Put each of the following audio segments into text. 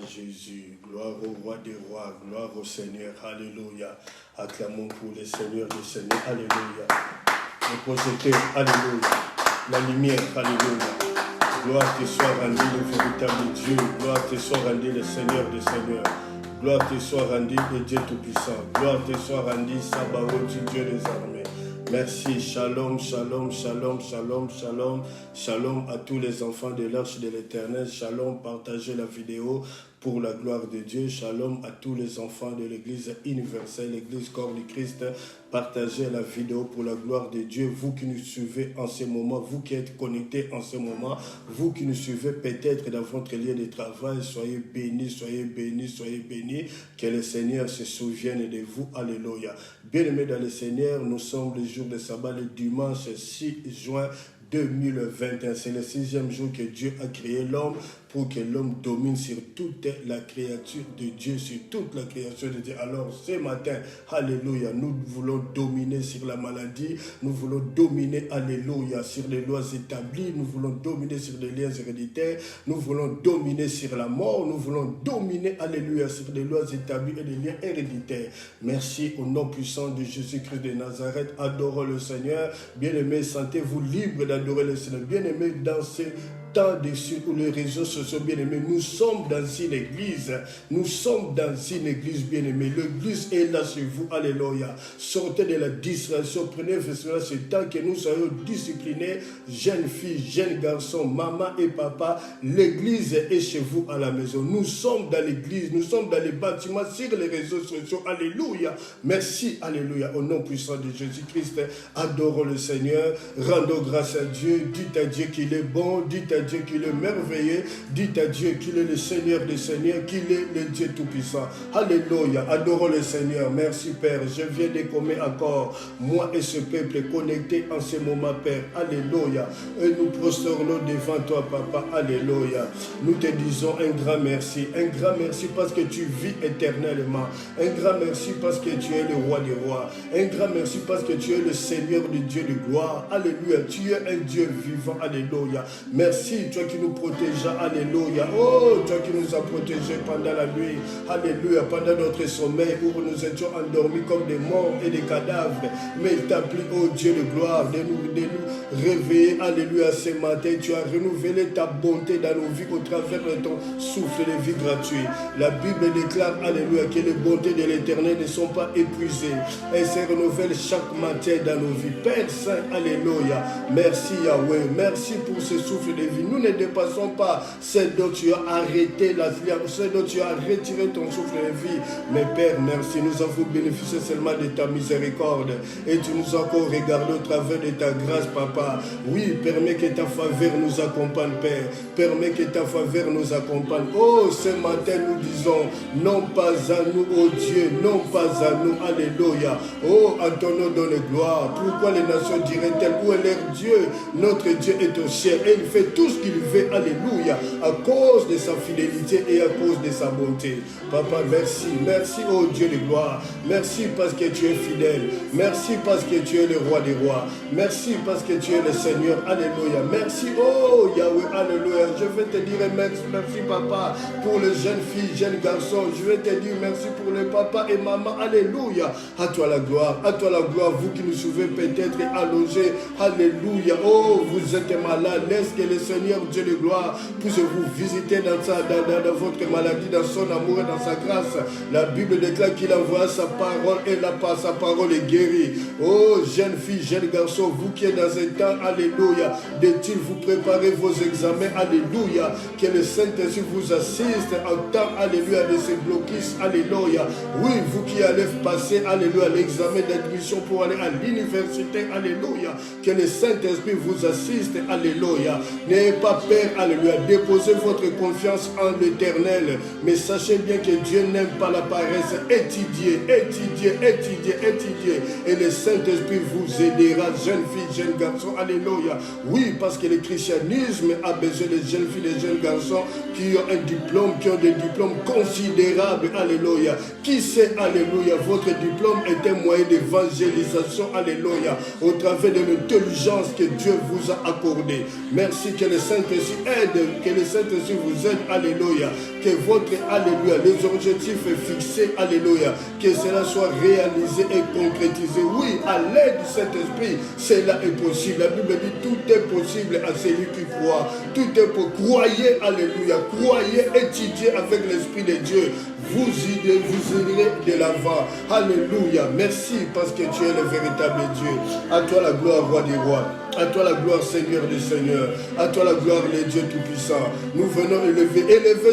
à Jésus. Gloire au roi des rois. Gloire au Seigneur. Alléluia. Acclamons pour le Seigneur des Seigneurs. Alléluia. Le projecteur. Alléluia. La lumière. Alléluia. Gloire te soit rendue le véritable Dieu. Gloire te soit rendue le Seigneur des Seigneurs. Gloire te soit rendue le Dieu Tout-Puissant. Gloire te soit rendue Sabaoth, Dieu des armées. Merci, shalom, shalom, shalom, shalom, shalom, shalom à tous les enfants de l'Arche de l'Éternel. Shalom, partagez la vidéo pour la gloire de Dieu. Shalom à tous les enfants de l'Église universelle, l'Église corps du Christ. Partagez la vidéo pour la gloire de Dieu. Vous qui nous suivez en ce moment, vous qui êtes connectés en ce moment, vous qui nous suivez peut-être dans votre lieu de travail, soyez bénis, soyez bénis, soyez bénis. Que le Seigneur se souvienne de vous. Alléluia. Bien-aimés dans le Seigneur, nous sommes le jour de sabbat, le dimanche 6 juin 2021. C'est le 6e jour que Dieu a créé l'homme pour que l'homme domine sur toute la créature de Dieu, sur toute la création de Dieu. Alors ce matin, alléluia, nous voulons dominer sur la maladie, nous voulons dominer, alléluia, sur les lois établies, nous voulons dominer sur les liens héréditaires, nous voulons dominer sur la mort, nous voulons dominer, alléluia, sur les lois établies et les liens héréditaires. Merci au nom puissant de Jésus-Christ de Nazareth. Adorons le Seigneur. Bien-aimés, sentez-vous libre d'adorer le Seigneur. Bien-aimés, dansez tant dessus où les réseaux sociaux, bien-aimés, nous sommes dans une église, nous sommes dans une église, bien-aimés, l'église est là chez vous, alléluia, sortez de la distraction, prenez effectivement ce temps que nous soyons disciplinés, jeunes filles, jeunes garçons, maman et papa, l'église est chez vous à la maison, nous sommes dans l'église, nous sommes dans les bâtiments, sur les réseaux sociaux, alléluia, merci, alléluia, au nom puissant de Jésus-Christ, adorons le Seigneur, rendons grâce à Dieu, dites à Dieu qu'il est bon, dites à Dieu qu'il est merveilleux, dites à Dieu qu'il est le Seigneur des Seigneurs, qu'il est le Dieu Tout-Puissant. Alléluia, adorons le Seigneur. Merci Père, je viens d'écouter encore, moi et ce peuple connecté en ce moment Père. Alléluia, et nous prosternons devant toi Papa. Alléluia, nous te disons un grand merci parce que tu vis éternellement, un grand merci parce que tu es le roi des rois, un grand merci parce que tu es le Seigneur du Dieu de gloire. Alléluia, tu es un Dieu vivant. Alléluia, merci toi qui nous protèges, alléluia. Oh, toi qui nous as protégés pendant la nuit, alléluia, pendant notre sommeil où nous étions endormis comme des morts et des cadavres. Mais il t'a plu, oh Dieu de gloire, de nous réveiller, alléluia, ce matin. Tu as renouvelé ta bonté dans nos vies au travers de ton souffle de vie gratuit. La Bible déclare, alléluia, que les bontés de l'Éternel ne sont pas épuisées. Elles se renouvellent chaque matin dans nos vies. Père Saint, alléluia. Merci Yahweh, merci pour ce souffle de vie. Nous ne dépassons pas celle dont tu as arrêté celle dont tu as retiré ton souffle de vie. Mais Père, merci, nous avons bénéficié seulement de ta miséricorde et tu nous as encore regardé au travers de ta grâce, Papa. Oui, permets que ta faveur nous accompagne, Père. Permets que ta faveur nous accompagne. Oh, ce matin, nous disons, non pas à nous, oh Dieu, non pas à nous, alléluia. Oh, en ton nom donne gloire. Pourquoi les nations diraient-elles, où est leur Dieu? Notre Dieu est au ciel et il fait tout ce qu'il veut, alléluia, à cause de sa fidélité et à cause de sa bonté. Papa, merci, merci, oh Dieu de gloire, merci parce que tu es fidèle, merci parce que tu es le roi des rois, merci parce que tu es le Seigneur, alléluia, merci, oh Yahweh, alléluia, je vais te dire merci, merci Papa, pour les jeunes filles, jeunes garçons, je vais te dire merci pour les papas et maman, alléluia, à toi la gloire, vous qui nous suivez peut-être allongés, alléluia, oh vous êtes malades, laisse que le Seigneur Dieu de gloire puisse vous visiter dans votre maladie, dans son amour et dans sa grâce. La Bible déclare qu'il envoie sa parole et sa parole est guérie. Oh, jeunes filles, jeunes garçons, vous qui êtes dans un temps, alléluia, de-t-il vous préparez vos examens, alléluia, que le Saint-Esprit vous assiste en temps, alléluia, de ces blocus, alléluia. Oui, vous qui allez passer, alléluia, l'examen d'admission pour aller à l'université, alléluia, que le Saint-Esprit vous assiste, alléluia. N'ayez pas peur, alléluia, déposez votre confiance en l'Éternel, mais sachez bien que Dieu n'aime pas la paresse. Étudiez, et le Saint-Esprit vous aidera, jeunes filles, jeunes garçons, alléluia. Oui, parce que le christianisme a besoin de jeunes filles, de jeunes garçons qui ont un diplôme, qui ont des diplômes considérables, alléluia. Qui sait, alléluia, votre diplôme est un moyen d'évangélisation, alléluia, au travers de l'intelligence que Dieu vous a accordée. Merci que le Saint-Esprit aide, que le Saint-Esprit vous aide, alléluia, que votre, alléluia, les objectifs fixés, alléluia, que cela soit réalisé et concrétisé. Oui, à l'aide du Saint-Esprit, cela est possible. La Bible dit tout est possible à celui qui croit. Tout est pour croyez, alléluia, croyez, étudiez avec l'Esprit de Dieu. Vous irez de l'avant. Alléluia. Merci parce que tu es le véritable Dieu. À toi la gloire, roi des rois. À toi la gloire, Seigneur des seigneurs. À toi la gloire, les dieux tout-puissants. Nous venons élever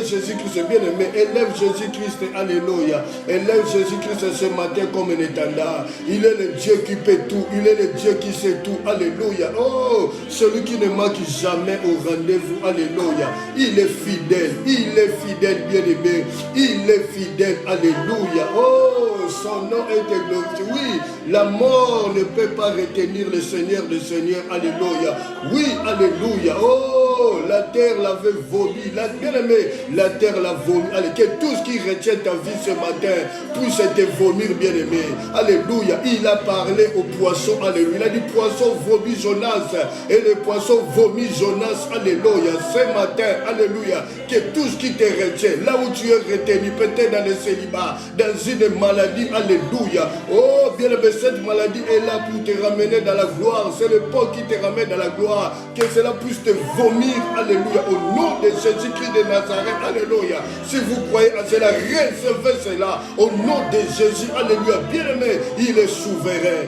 Jésus-Christ, bien-aimé. Élève Jésus-Christ, alléluia. Élève Jésus-Christ ce matin comme un étendard. Il est le Dieu qui peut tout. Il est le Dieu qui sait tout. Alléluia. Oh, celui qui ne manque jamais au rendez-vous. Alléluia. Il est fidèle. Il est fidèle, bien-aimé. Il est fidèle. Alléluia. Oh, son nom est glorifié. Oui, la mort ne peut pas retenir le Seigneur des seigneurs. Alléluia. Oui, alléluia. Oh, la terre l'avait vomi. Bien-aimé, la terre l'a vomi. Allez, que tout ce qui retient ta vie ce matin puisse te vomir, bien-aimé. Alléluia. Il a parlé aux poissons. Alléluia. Il a dit poisson vomi Jonas. Et le poisson vomi Jonas. Alléluia. Ce matin, alléluia. Que tout ce qui te retient, là où tu es retenu, peut-être dans le célibat, dans une maladie. Alléluia. Oh, bien-aimé, cette maladie est là pour te ramener dans la gloire. C'est le pot qui te ramène dans la gloire, que cela puisse te vomir, alléluia, au nom de Jésus-Christ de Nazareth, alléluia. Si vous croyez à cela, recevez cela, au nom de Jésus, alléluia. Bien-aimé, il est souverain,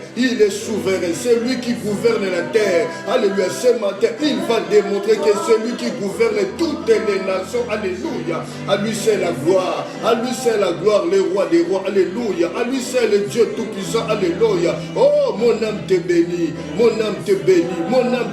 c'est lui qui gouverne la terre, alléluia. Ce matin, il va démontrer que c'est lui qui gouverne toutes les nations, alléluia. À lui c'est la gloire, le roi des rois, alléluia. À lui c'est le Dieu tout-puissant, alléluia. Oh, mon âme te bénit, mon âme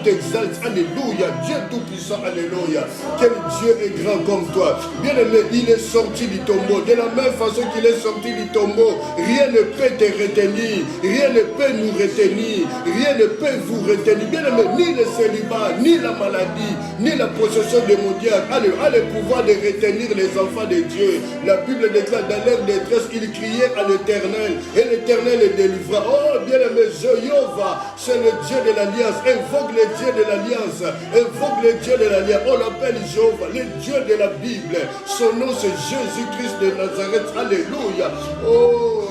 t'exalte, alléluia. Dieu tout-puissant, alléluia. Quel Dieu est grand comme toi. Bien-aimé, il est sorti du tombeau. De la même façon qu'il est sorti du tombeau, rien ne peut te retenir, rien ne peut nous retenir, rien ne peut vous retenir. Bien-aimé, ni le célibat, ni la maladie, ni la possession démoniaque a le pouvoir de retenir les enfants de Dieu. La Bible déclare dans leur détresse, ils criaient à l'Éternel et l'Éternel les délivra. Oh, bien-aimé, Jéhovah, c'est le Dieu de l'Alliance. Invoque le Dieu de l'Alliance. Invoque le Dieu de l'Alliance. On l'appelle Jéhovah, le Dieu de la Bible. Son nom, c'est Jésus-Christ de Nazareth. Alléluia. Oh,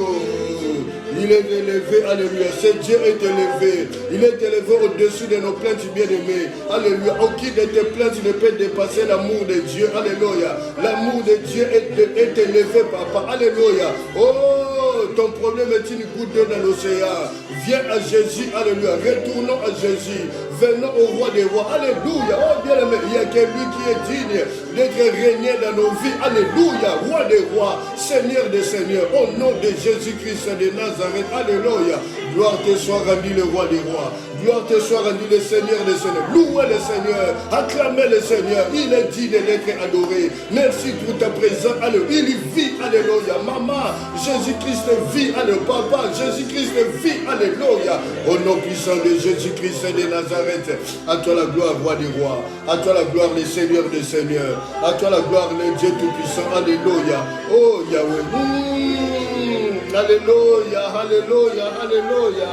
il est élevé, alléluia. Ce Dieu est élevé. Il est élevé au-dessus de nos plaintes, bien-aimés. Alléluia. Aucune de tes plaintes ne peut dépasser l'amour de Dieu. Alléluia. L'amour de Dieu est élevé, papa. Alléluia. Oh, ton problème est une goutte d'eau dans l'océan. Viens à Jésus, alléluia. Retournons à Jésus. Venons au roi des rois. Alléluia. Oh, bien-aimé, il y a quelqu'un qui est digne d'être régné dans nos vies. Alléluia. Roi des rois, Seigneur des seigneurs. Au nom de Jésus-Christ de Nazareth. Alléluia. Gloire te soit rendue, le roi des rois. Gloire te soit rendue, le Seigneur des seigneurs. Louez le Seigneur. Acclamez le Seigneur. Il est digne d'être adoré. Merci pour ta présence. Alléluia. Il vit. Alléluia. Maman, Jésus-Christ vit. Alléluia. Papa, Jésus-Christ vit. Alléluia. Au nom puissant de Jésus-Christ de Nazareth. À toi la gloire, roi des rois. À toi la gloire, le Seigneur des seigneurs. À toi la gloire, le Dieu tout-puissant. Alléluia. Oh Yahweh. Alléluia, alléluia, alléluia.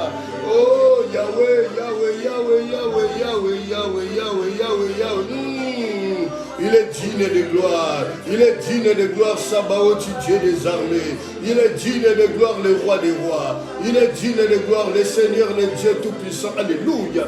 Oh Yahweh, Yahweh, Yahweh, Yahweh, Yahweh, Yahweh, Yahweh, Yahweh, Yahweh. Il est digne de gloire. Il est digne de gloire, Sabaoth, Dieu des armées. Il est digne de gloire, le roi des rois. Il est digne de gloire, le Seigneur, le Dieu tout-puissant. Alléluia.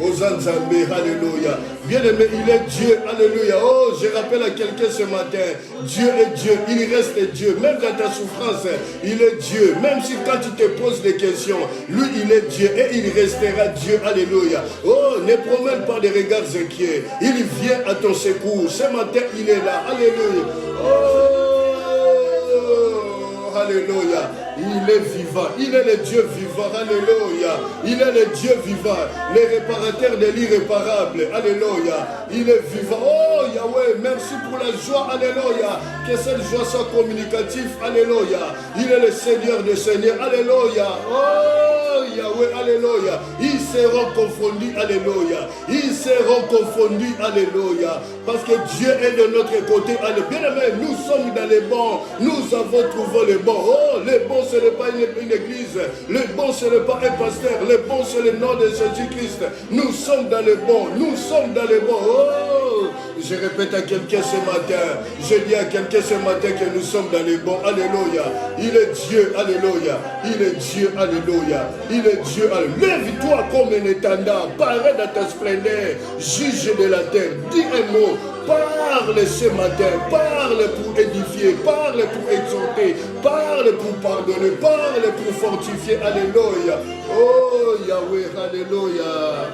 Ozanzambe, alléluia. Bien-aimé, il est Dieu, alléluia. Oh, je rappelle à quelqu'un ce matin, Dieu est Dieu, il reste Dieu. Même dans ta souffrance, il est Dieu. Même si quand tu te poses des questions, lui, il est Dieu et il restera Dieu, alléluia. Oh, ne promène pas des regards inquiets. Il vient à ton secours. Ce matin, il est là, alléluia. Oh, alléluia. Il est vivant, il est le Dieu vivant, alléluia. Il est le Dieu vivant, le réparateur de l'irréparable, alléluia. Il est vivant, oh Yahweh, merci pour la joie, alléluia. Que cette joie soit communicative, alléluia. Il est le Seigneur des seigneurs, alléluia. Oh Yahweh, alléluia. Ils seront confondus, alléluia. Ils seront confondus, alléluia. Parce que Dieu est de notre côté, alléluia. Bien aimé, nous sommes dans les bons. Nous avons trouvé les bons. Oh, les bons, ce n'est pas une église. Les bons, ce n'est pas un pasteur. Les bons, c'est le nom de Jésus-Christ. Nous sommes dans les bons. Nous sommes dans les bons. Oh, je répète à quelqu'un ce matin. Je dis à quelqu'un ce matin que nous sommes dans les bons. Alléluia. Il est Dieu. Alléluia. Il est Dieu. Alléluia. Il est Dieu. Alléluia. Lève-toi comme un étendard. Parais dans ta splendeur. Juge de la terre. Dis un mot. Parle ce matin. Parle pour édifier. Parle pour exhorter. Parle pour pardonner. Parle pour fortifier. Alléluia. Oh Yahweh. Alléluia.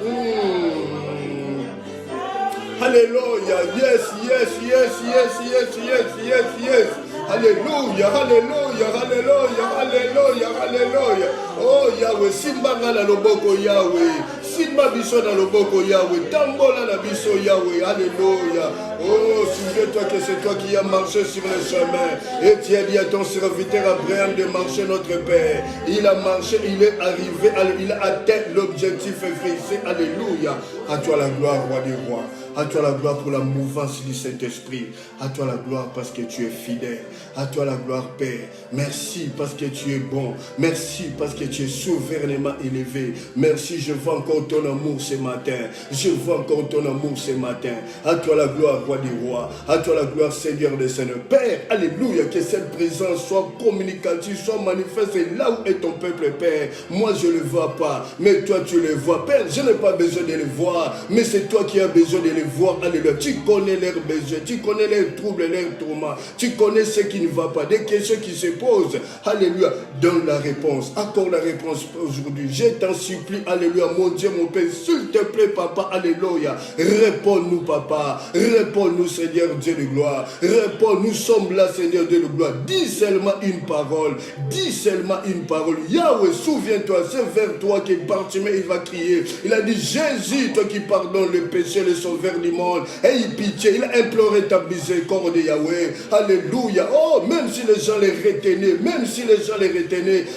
Alléluia. Yes, yes, yes, yes, yes, yes, yes, yes. Alléluia, alléluia, alléluia, alléluia, alléluia. Oh Yahweh, simba na loboko Yahweh. Simba biso na loboko Yahweh. Tambola na biso Yahweh. Alléluia. Oh, souviens-toi que c'est toi qui as marché sur le chemin. Et tu as dit à ton serviteur Abraham de marcher, notre Père. Il a marché, il est arrivé, il a atteint l'objectif fixé. Alléluia. À toi la gloire, roi des rois. À toi la gloire pour la mouvance du Saint-Esprit. À toi la gloire parce que tu es fidèle. À toi la gloire, Père. Merci parce que tu es bon. Merci parce que tu es souverainement élevé. Merci, je vois encore ton amour ce matin. Je vois encore ton amour ce matin. À toi la gloire, roi des rois. À toi la gloire, Seigneur des Seigneurs. Père, alléluia, que cette présence soit communicative, soit manifeste là où est ton peuple, Père. Moi, je ne le vois pas, mais toi, tu le vois. Père, je n'ai pas besoin de le voir, mais c'est toi qui as besoin de le voir. Alléluia. Tu connais leurs besoins, tu connais leurs troubles, leurs tourments. Tu connais ce qui ne va pas, des questions qui se posent. Alléluia. Donne la réponse. Accorde la réponse aujourd'hui. Je t'en supplie. Alléluia. Mon Dieu, mon Père, s'il te plaît, Papa. Alléluia. Réponds-nous, Papa. Réponds-nous, Seigneur Dieu de gloire. Réponds, nous sommes là, Seigneur Dieu de gloire. Dis seulement une parole. Dis seulement une parole. Yahweh, souviens-toi, c'est vers toi que Bartimée, il va crier. Il a dit, Jésus, toi qui pardonnes le péché, le sauveur du monde. Aie pitié. Il a imploré ta miséricorde, Yahweh. Alléluia. Oh, même si les gens les retenaient,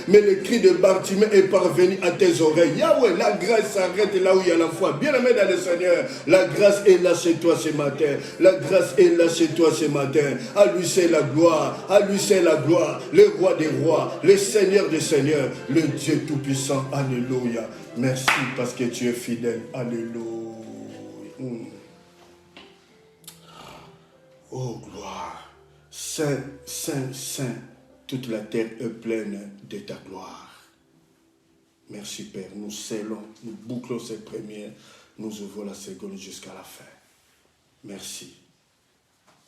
mais le cri de Bartimée est parvenu à tes oreilles. Yahweh, la grâce s'arrête là où il y a la foi. Bien-aimé dans le Seigneur, la grâce est là chez toi ce matin. La grâce est là chez toi ce matin. À lui c'est la gloire. À lui c'est la gloire. Le roi des rois. Le Seigneur des seigneurs. Le Dieu tout-puissant. Alléluia. Merci parce que tu es fidèle. Alléluia. Oh gloire. Saint, Saint, Saint. Toute la terre est pleine de ta gloire. Merci Père. Nous scellons, nous bouclons cette première. Nous ouvrons la seconde jusqu'à la fin. Merci.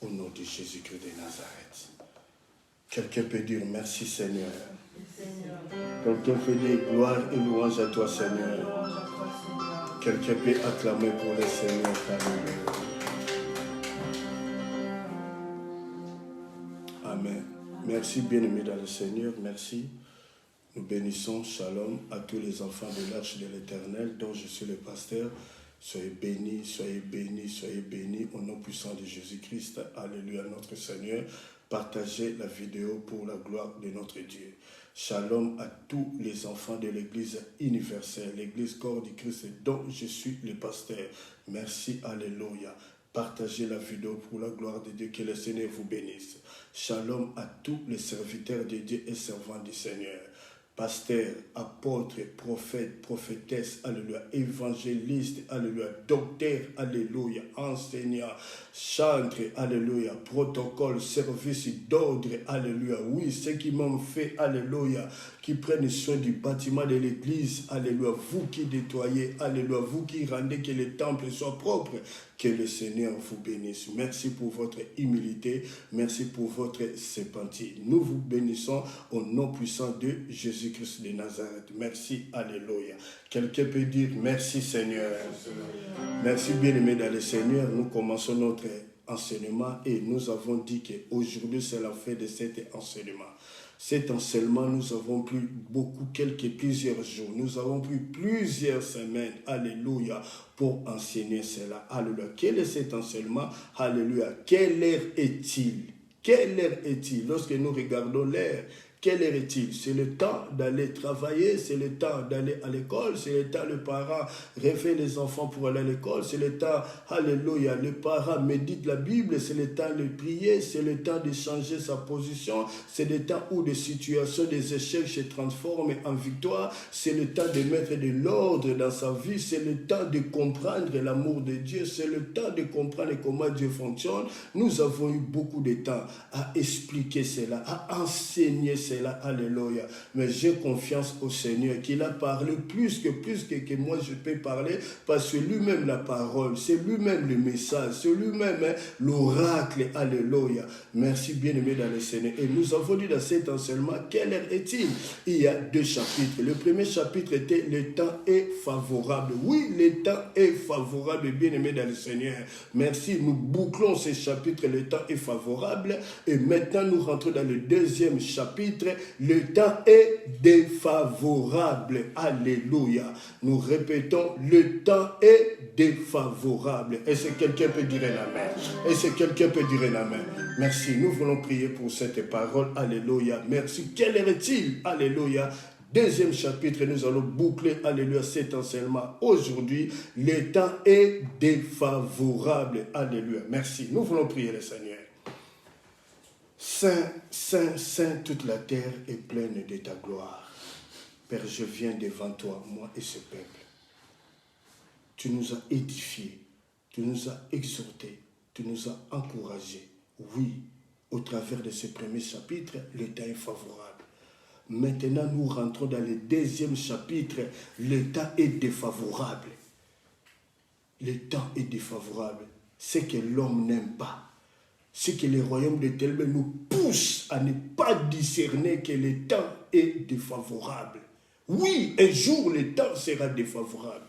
Au nom de Jésus-Christ de Nazareth. Quelqu'un peut dire merci Seigneur. Quelqu'un peut dire gloire et louange à toi Seigneur. Quelqu'un peut acclamer pour le Seigneur. Amen. Merci bien-aimés dans le Seigneur. Merci. Nous bénissons, shalom, à tous les enfants de l'Arche de l'Éternel dont je suis le pasteur. Soyez bénis, soyez bénis, soyez bénis au nom puissant de Jésus-Christ. Alléluia, notre Seigneur. Partagez la vidéo pour la gloire de notre Dieu. Shalom à tous les enfants de l'Église universelle, l'Église corps du Christ dont je suis le pasteur. Merci, alléluia. Partagez la vidéo pour la gloire de Dieu, que le Seigneur vous bénisse. Shalom à tous les serviteurs de Dieu et servants du Seigneur. Pasteur, apôtre, prophète, prophétesse, alléluia, évangéliste, alléluia, docteur, alléluia, enseignant, chantre, alléluia, protocole, service d'ordre, alléluia, oui, ceux qui m'ont fait, alléluia, qui prennent soin du bâtiment de l'église, alléluia, vous qui nettoyez, alléluia, vous qui rendez que le temple soit propre, que le Seigneur vous bénisse. Merci pour votre humilité, merci pour votre sépantie. Nous vous bénissons au nom puissant de Jésus-Christ de Nazareth. Merci, alléluia. Quelqu'un peut dire merci Seigneur. Merci bien-aimés dans le Seigneur. Nous commençons notre enseignement et nous avons dit qu'aujourd'hui c'est la fin de cet enseignement. Cet enseignement, nous avons pris plusieurs jours, nous avons pris plusieurs semaines, alléluia, pour enseigner cela. Alléluia. Quel est cet enseignement? Alléluia. Quelle heure est-il? Quelle heure est-il? Lorsque nous regardons l'heure, Quelle heure est-il? C'est le temps d'aller travailler, c'est le temps d'aller à l'école, c'est le temps, le parent réveille les enfants pour aller à l'école, c'est le temps, alléluia, le parent médite la Bible, c'est le temps de prier, c'est le temps de changer sa position, c'est le temps où des situations, des échecs se transforment en victoire, c'est le temps de mettre de l'ordre dans sa vie, c'est le temps de comprendre l'amour de Dieu, c'est le temps de comprendre comment Dieu fonctionne. Nous avons eu beaucoup de temps à expliquer cela, à enseigner cela, alléluia. Mais j'ai confiance au Seigneur qu'il a parlé plus que moi je peux parler, parce que lui-même la parole, c'est lui-même le message, c'est lui-même l'oracle, alléluia. Merci bien-aimé dans le Seigneur. Et nous avons dit dans cet enseignement, quelle heure est-il? Il y a 2 chapitres. Le premier chapitre était le temps est favorable. Oui, le temps est favorable, bien-aimé dans le Seigneur. Merci, nous bouclons ce chapitre, le temps est favorable. Et maintenant, nous rentrons dans le deuxième chapitre, le temps est défavorable. Alléluia. Nous répétons, le temps est défavorable. Est-ce que quelqu'un peut dire l'amen? Est-ce que quelqu'un peut dire l'amen? Merci, nous voulons prier pour cette parole. Alléluia. Merci. Quelle heure est-il? Alléluia. Deuxième chapitre, nous allons boucler, alléluia, cet enseignement. Aujourd'hui, le temps est défavorable. Alléluia. Merci. Nous voulons prier le Seigneur. Saint, Saint, Saint, toute la terre est pleine de ta gloire. Père, je viens devant toi, moi et ce peuple. Tu nous as édifiés, tu nous as exhortés, tu nous as encouragés. Oui, au travers de ce premier chapitre, le temps est favorable. Maintenant, nous rentrons dans le deuxième chapitre. Le temps est défavorable. Le temps est défavorable. Ce que l'homme n'aime pas. Ce que le royaume de Ténèbres nous pousse à ne pas discerner que le temps est défavorable. Oui, un jour, le temps sera défavorable.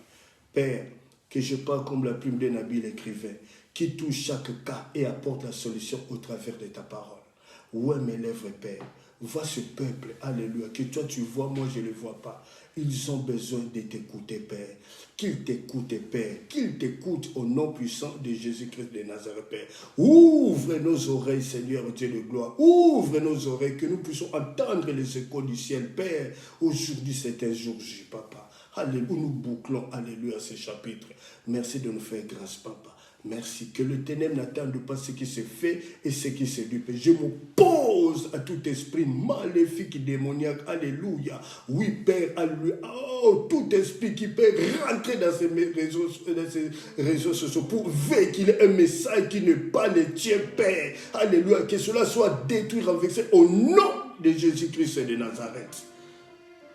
Père, que je parle comme la plume d'un habile écrivain, qui touche chaque cas et apporte la solution au travers de ta parole. Ouais, mes lèvres, Père. Vois ce peuple, alléluia, que toi tu vois, moi je ne le vois pas. Ils ont besoin de t'écouter, Père. Qu'ils t'écoutent, Père. Qu'ils t'écoutent au nom puissant de Jésus-Christ de Nazareth, Père. Ouvre nos oreilles, Seigneur Dieu de gloire. Ouvre nos oreilles, que nous puissions entendre les échos du ciel, Père. Aujourd'hui, c'est un jour J, Papa. Alléluia, nous bouclons, alléluia, ce chapitre. Merci de nous faire grâce, Papa. Merci. Que le ténèbre n'attende pas ce qui se fait et ce qui se dit. Je m'oppose à tout esprit maléfique, démoniaque. Alléluia. Oui, Père, alléluia. Oh, tout esprit qui peut rentrer dans ces réseaux sociaux pour véhiculer un message qui n'est pas le tien, Père. Alléluia. Que cela soit détruit, renversé au nom de Jésus-Christ de Nazareth.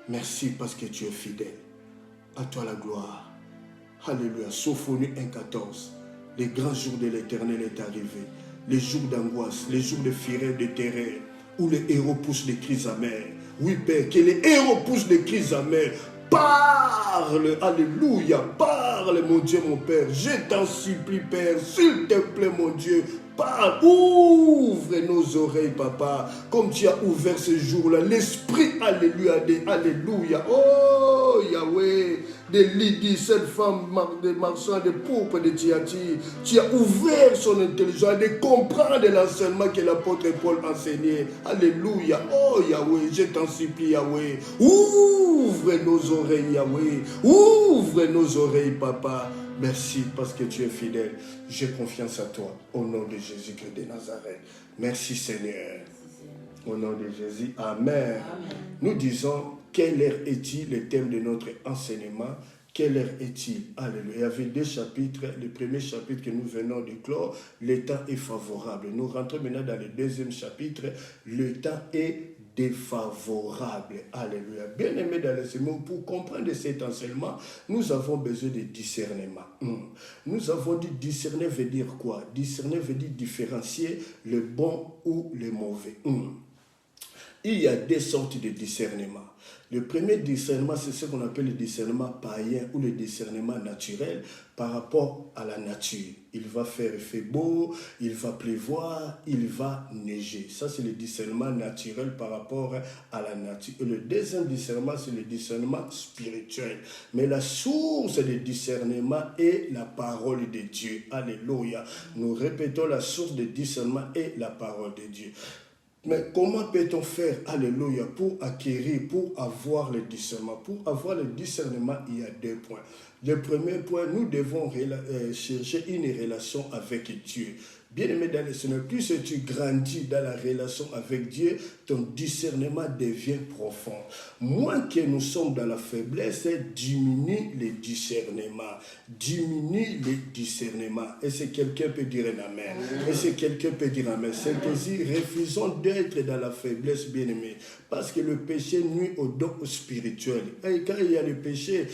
Merci parce que tu es fidèle. À toi la gloire. Alléluia. Sophonie 1,14. Les grands jours de l'Éternel est arrivé. Les jours d'angoisse, les jours de fureur, de terreur, où les héros poussent des cris amers. Oui, Père, que les héros poussent des cris amers. Parle, alléluia, parle, mon Dieu, mon Père. Je t'en supplie, Père, s'il te plaît, mon Dieu. Parle, ouvre nos oreilles, Papa, comme tu as ouvert ce jour-là. L'esprit, alléluia, alléluia. Oh, Yahweh, de Lydie, cette femme de marchand de pourpre de Thyatire, tu as ouvert son intelligence de comprendre l'enseignement que l'apôtre Paul enseignait. Alléluia. Oh, Yahweh, je t'en supplie, Yahweh. Ouvre nos oreilles, Yahweh. Ouvre nos oreilles, Papa. Merci parce que tu es fidèle. J'ai confiance à toi. Au nom de Jésus-Christ de Nazareth. Merci Seigneur. Au nom de Jésus. Amen. Amen. Nous disons, quelle heure est-il, le thème de notre enseignement? Quelle heure est-il? Alléluia. Il y avait 2 chapitres. Le premier chapitre que nous venons de clore, le temps est favorable. Nous rentrons maintenant dans le deuxième chapitre. Le temps est défavorable. Alléluia. Bien-aimés dans les mots, pour comprendre cet enseignement, nous avons besoin de discernement. Nous avons dit discerner veut dire quoi? Discerner veut dire différencier le bon ou le mauvais. Il y a 2 sortes de discernement. Le premier discernement, c'est ce qu'on appelle le discernement païen ou le discernement naturel par rapport à la nature. Il va faire effet beau, il va pleuvoir, il va neiger. Ça, c'est le discernement naturel par rapport à la nature. Et le deuxième discernement, c'est le discernement spirituel. Mais la source du discernement est la parole de Dieu. Alléluia. Nous répétons, la source du discernement est la parole de Dieu. Mais comment peut-on faire, alléluia, pour acquérir, pour avoir le discernement? Pour avoir le discernement, il y a 2 points. Le premier point, nous devons chercher une relation avec Dieu. Bien-aimé dans le Seigneur, plus tu grandis dans la relation avec Dieu, ton discernement devient profond. Moins que nous sommes dans la faiblesse, diminue le discernement. Diminue le discernement. Et si quelqu'un peut dire un amen. Et si quelqu'un peut dire amen. C'est-à-dire, refusons d'être dans la faiblesse, bien-aimé. Parce que le péché nuit au don spirituel. Et quand il y a le péché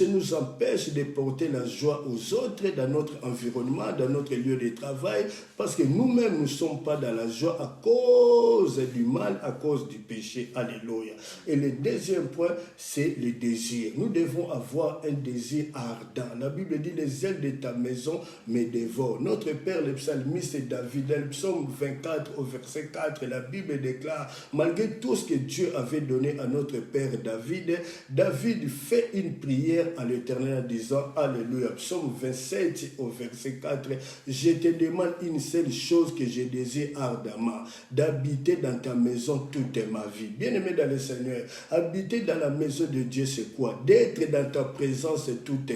nous empêche de porter la joie aux autres dans notre environnement, dans notre lieu de travail, parce que nous-mêmes nous ne sommes pas dans la joie à cause du mal, à cause du péché. Alléluia. Et le deuxième point, c'est le désir. Nous devons avoir un désir ardent. La Bible dit, les ailes de ta maison me dévorent. Notre Père, le psalmiste David, dans le psaume 24 au verset 4, la Bible déclare, malgré tout ce que Dieu avait donné à notre Père David, David fait une prière à l'Éternel en disant, alléluia, psaume 27 au verset 4, je te demande une seule chose que je désire ardemment, d'habiter dans ta maison toute ma vie. Bien-aimé dans le Seigneur, habiter dans la maison de Dieu, c'est quoi? D'être dans ta présence toute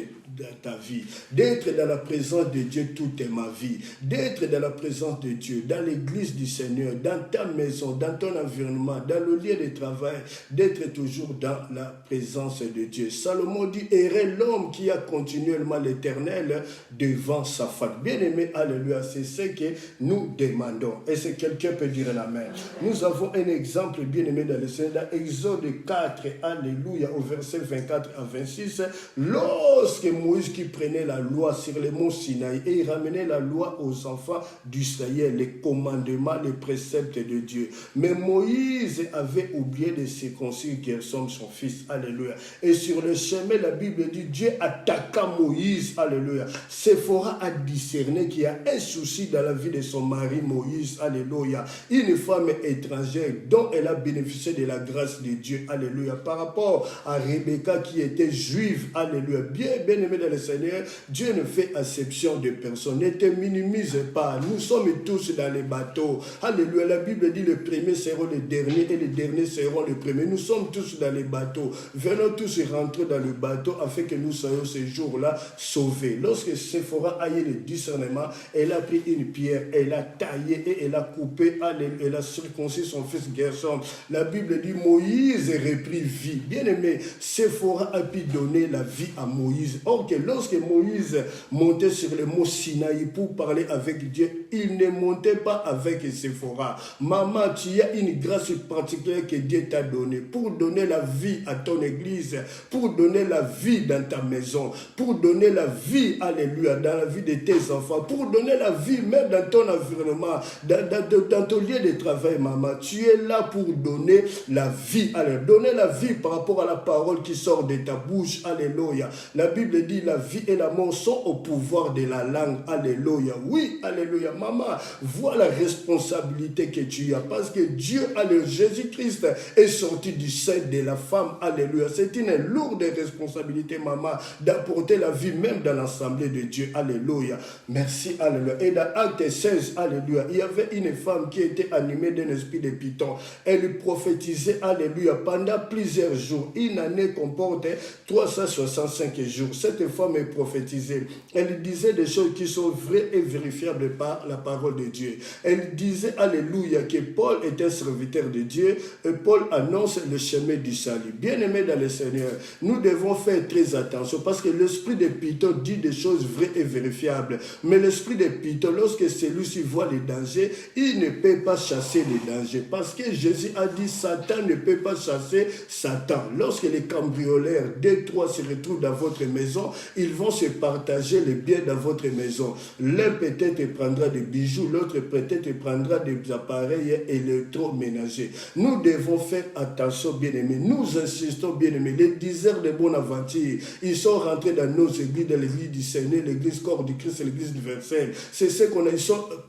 ta vie, d'être dans la présence de Dieu toute ma vie, d'être dans la présence de Dieu, dans l'église du Seigneur, dans ta maison, dans ton environnement, dans le lieu de travail, d'être toujours dans la présence de Dieu. Salomon dit, errait l'homme qui a continuellement l'Éternel devant sa face. Bien-aimé, alléluia, c'est ce que nous demandons. Et si quelqu'un peut dire l'amen. Nous avons un exemple bien-aimé dans le Seigneur, dans Exode 4, alléluia, au verset 24 à 26, lorsque Moïse qui prenait la loi sur le mont Sinaï et il ramenait la loi aux enfants d'Israël, les commandements, les préceptes de Dieu. Mais Moïse avait oublié de circoncire Gershom, son fils. Alléluia. Et sur le chemin, la Bible dit, Dieu attaqua Moïse. Alléluia. Séphora a discerné qu'il y a un souci dans la vie de son mari Moïse. Alléluia. Une femme étrangère dont elle a bénéficié de la grâce de Dieu. Alléluia. Par rapport à Rebecca qui était juive. Alléluia. Bien aimé dans le Seigneur, Dieu ne fait exception de personne. Ne te minimise pas. Nous sommes tous dans les bateaux. Alléluia. La Bible dit, les premiers seront les derniers et les derniers seront les premiers. Nous sommes tous dans les bateaux. Venons tous rentrer dans le bateau afin que nous soyons ces jours-là sauvés. Lorsque Séphora a eu le discernement, elle a pris une pierre, elle a taillé et elle a coupé, elle a circoncis son fils Gershom. La Bible dit, Moïse reprit vie. Bien aimé, Séphora a pu donner la vie à Moïse. Or que lorsque Moïse montait sur le mont Sinaï pour parler avec Dieu, il ne montait pas avec Séphora. Maman, tu as une grâce particulière que Dieu t'a donnée pour donner la vie à ton église, pour donner la vie dans ta maison, pour donner la vie, alléluia, dans la vie de tes enfants, pour donner la vie même dans ton environnement, dans ton lieu de travail, maman. Tu es là pour donner la vie, alléluia, donner la vie par rapport à la parole qui sort de ta bouche, alléluia. La Bible dit, la vie et la mort sont au pouvoir de la langue, alléluia. Oui, alléluia, maman, vois la responsabilité que tu as, parce que Dieu, alléluia, Jésus-Christ est sorti du sein de la femme, alléluia. C'est une lourde responsabilité, maman, d'apporter la vie même dans l'assemblée de Dieu, alléluia. Merci, alléluia. Et dans Acte 16, alléluia, il y avait une femme qui était animée d'un esprit de python. Elle prophétisait, alléluia, pendant plusieurs jours. Une année comporte 365 jours. Cette femme est prophétisée. Elle disait des choses qui sont vraies et vérifiables par la parole de Dieu. Elle disait, alléluia, que Paul est un serviteur de Dieu et Paul annonce le chemin du salut. Bien-aimés dans le Seigneur, nous devons faire très attention parce que l'esprit de python dit des choses vraies et vérifiables. Mais l'esprit de python, lorsque celui-ci voit les dangers, il ne peut pas chasser les dangers. Parce que Jésus a dit, Satan ne peut pas chasser Satan. Lorsque les cambrioleurs, 2-3 se retrouvent dans votre maison, ils vont se partager les biens dans votre maison. L'un peut-être prendra des bijoux, l'autre peut-être prendra des appareils électroménagers. Nous devons faire attention, bien-aimés. Nous insistons, bien-aimés. Les diseurs de Bonaventure, ils sont rentrés dans nos églises, dans l'église du Seigneur, l'église corps du Christ et l'église universelle. C'est ce qu'on a.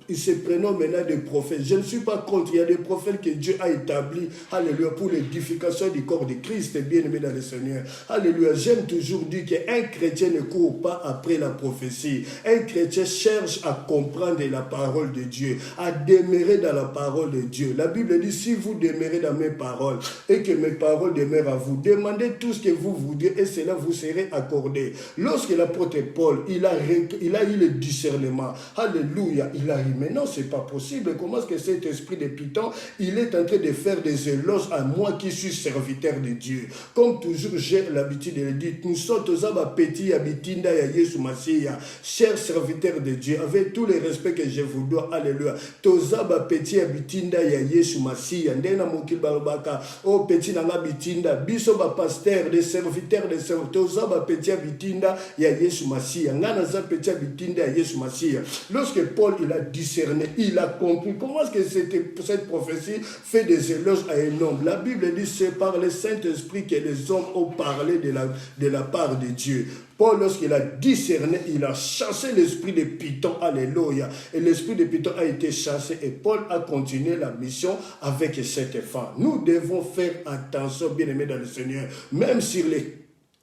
Ils se prennent maintenant des prophètes. Je ne suis pas contre. Il y a des prophètes que Dieu a établis, alléluia, pour l'édification du corps du Christ, bien-aimés dans le Seigneur. Alléluia. J'aime toujours dire qu'un chrétien ne court pas après la prophétie. Un chrétien cherche à comprendre la parole de Dieu, à demeurer dans la parole de Dieu. La Bible dit, si vous demeurez dans mes paroles et que mes paroles demeurent à vous, demandez tout ce que vous voudrez et cela vous serait accordé. Lorsque l'apôtre Paul, il a eu le discernement, alléluia, il a dit, mais non, c'est pas possible. Comment est-ce que cet esprit de Python, il est en train de faire des éloges à moi qui suis serviteur de Dieu. Comme toujours, j'ai l'habitude de le dire, nous sommes tous petits habitinda ya Yesu Masiya, chers serviteurs de Dieu, avec tout le respect que je vous dois, alléluia. Tozaba petit habitinda ya Yesu Masiya, ndena mokil balobaka, oh petit nanga bitinda, biso ba pasteur, des serviteurs, tozaba petit habitinda ya Yesu Masiya, ngana za petit habitinda ya Yesu Masiya. Lorsque Paul il a discerné, il a compris comment est-ce que cette prophétie fait des éloges à un homme. La Bible dit c'est par le Saint-Esprit que les hommes ont parlé de la part de Dieu. Paul, lorsqu'il a discerné, il a chassé l'esprit de Python, alléluia. Et l'esprit de Python a été chassé et Paul a continué la mission avec cette femme. Nous devons faire attention, bien-aimés dans le Seigneur, même sur les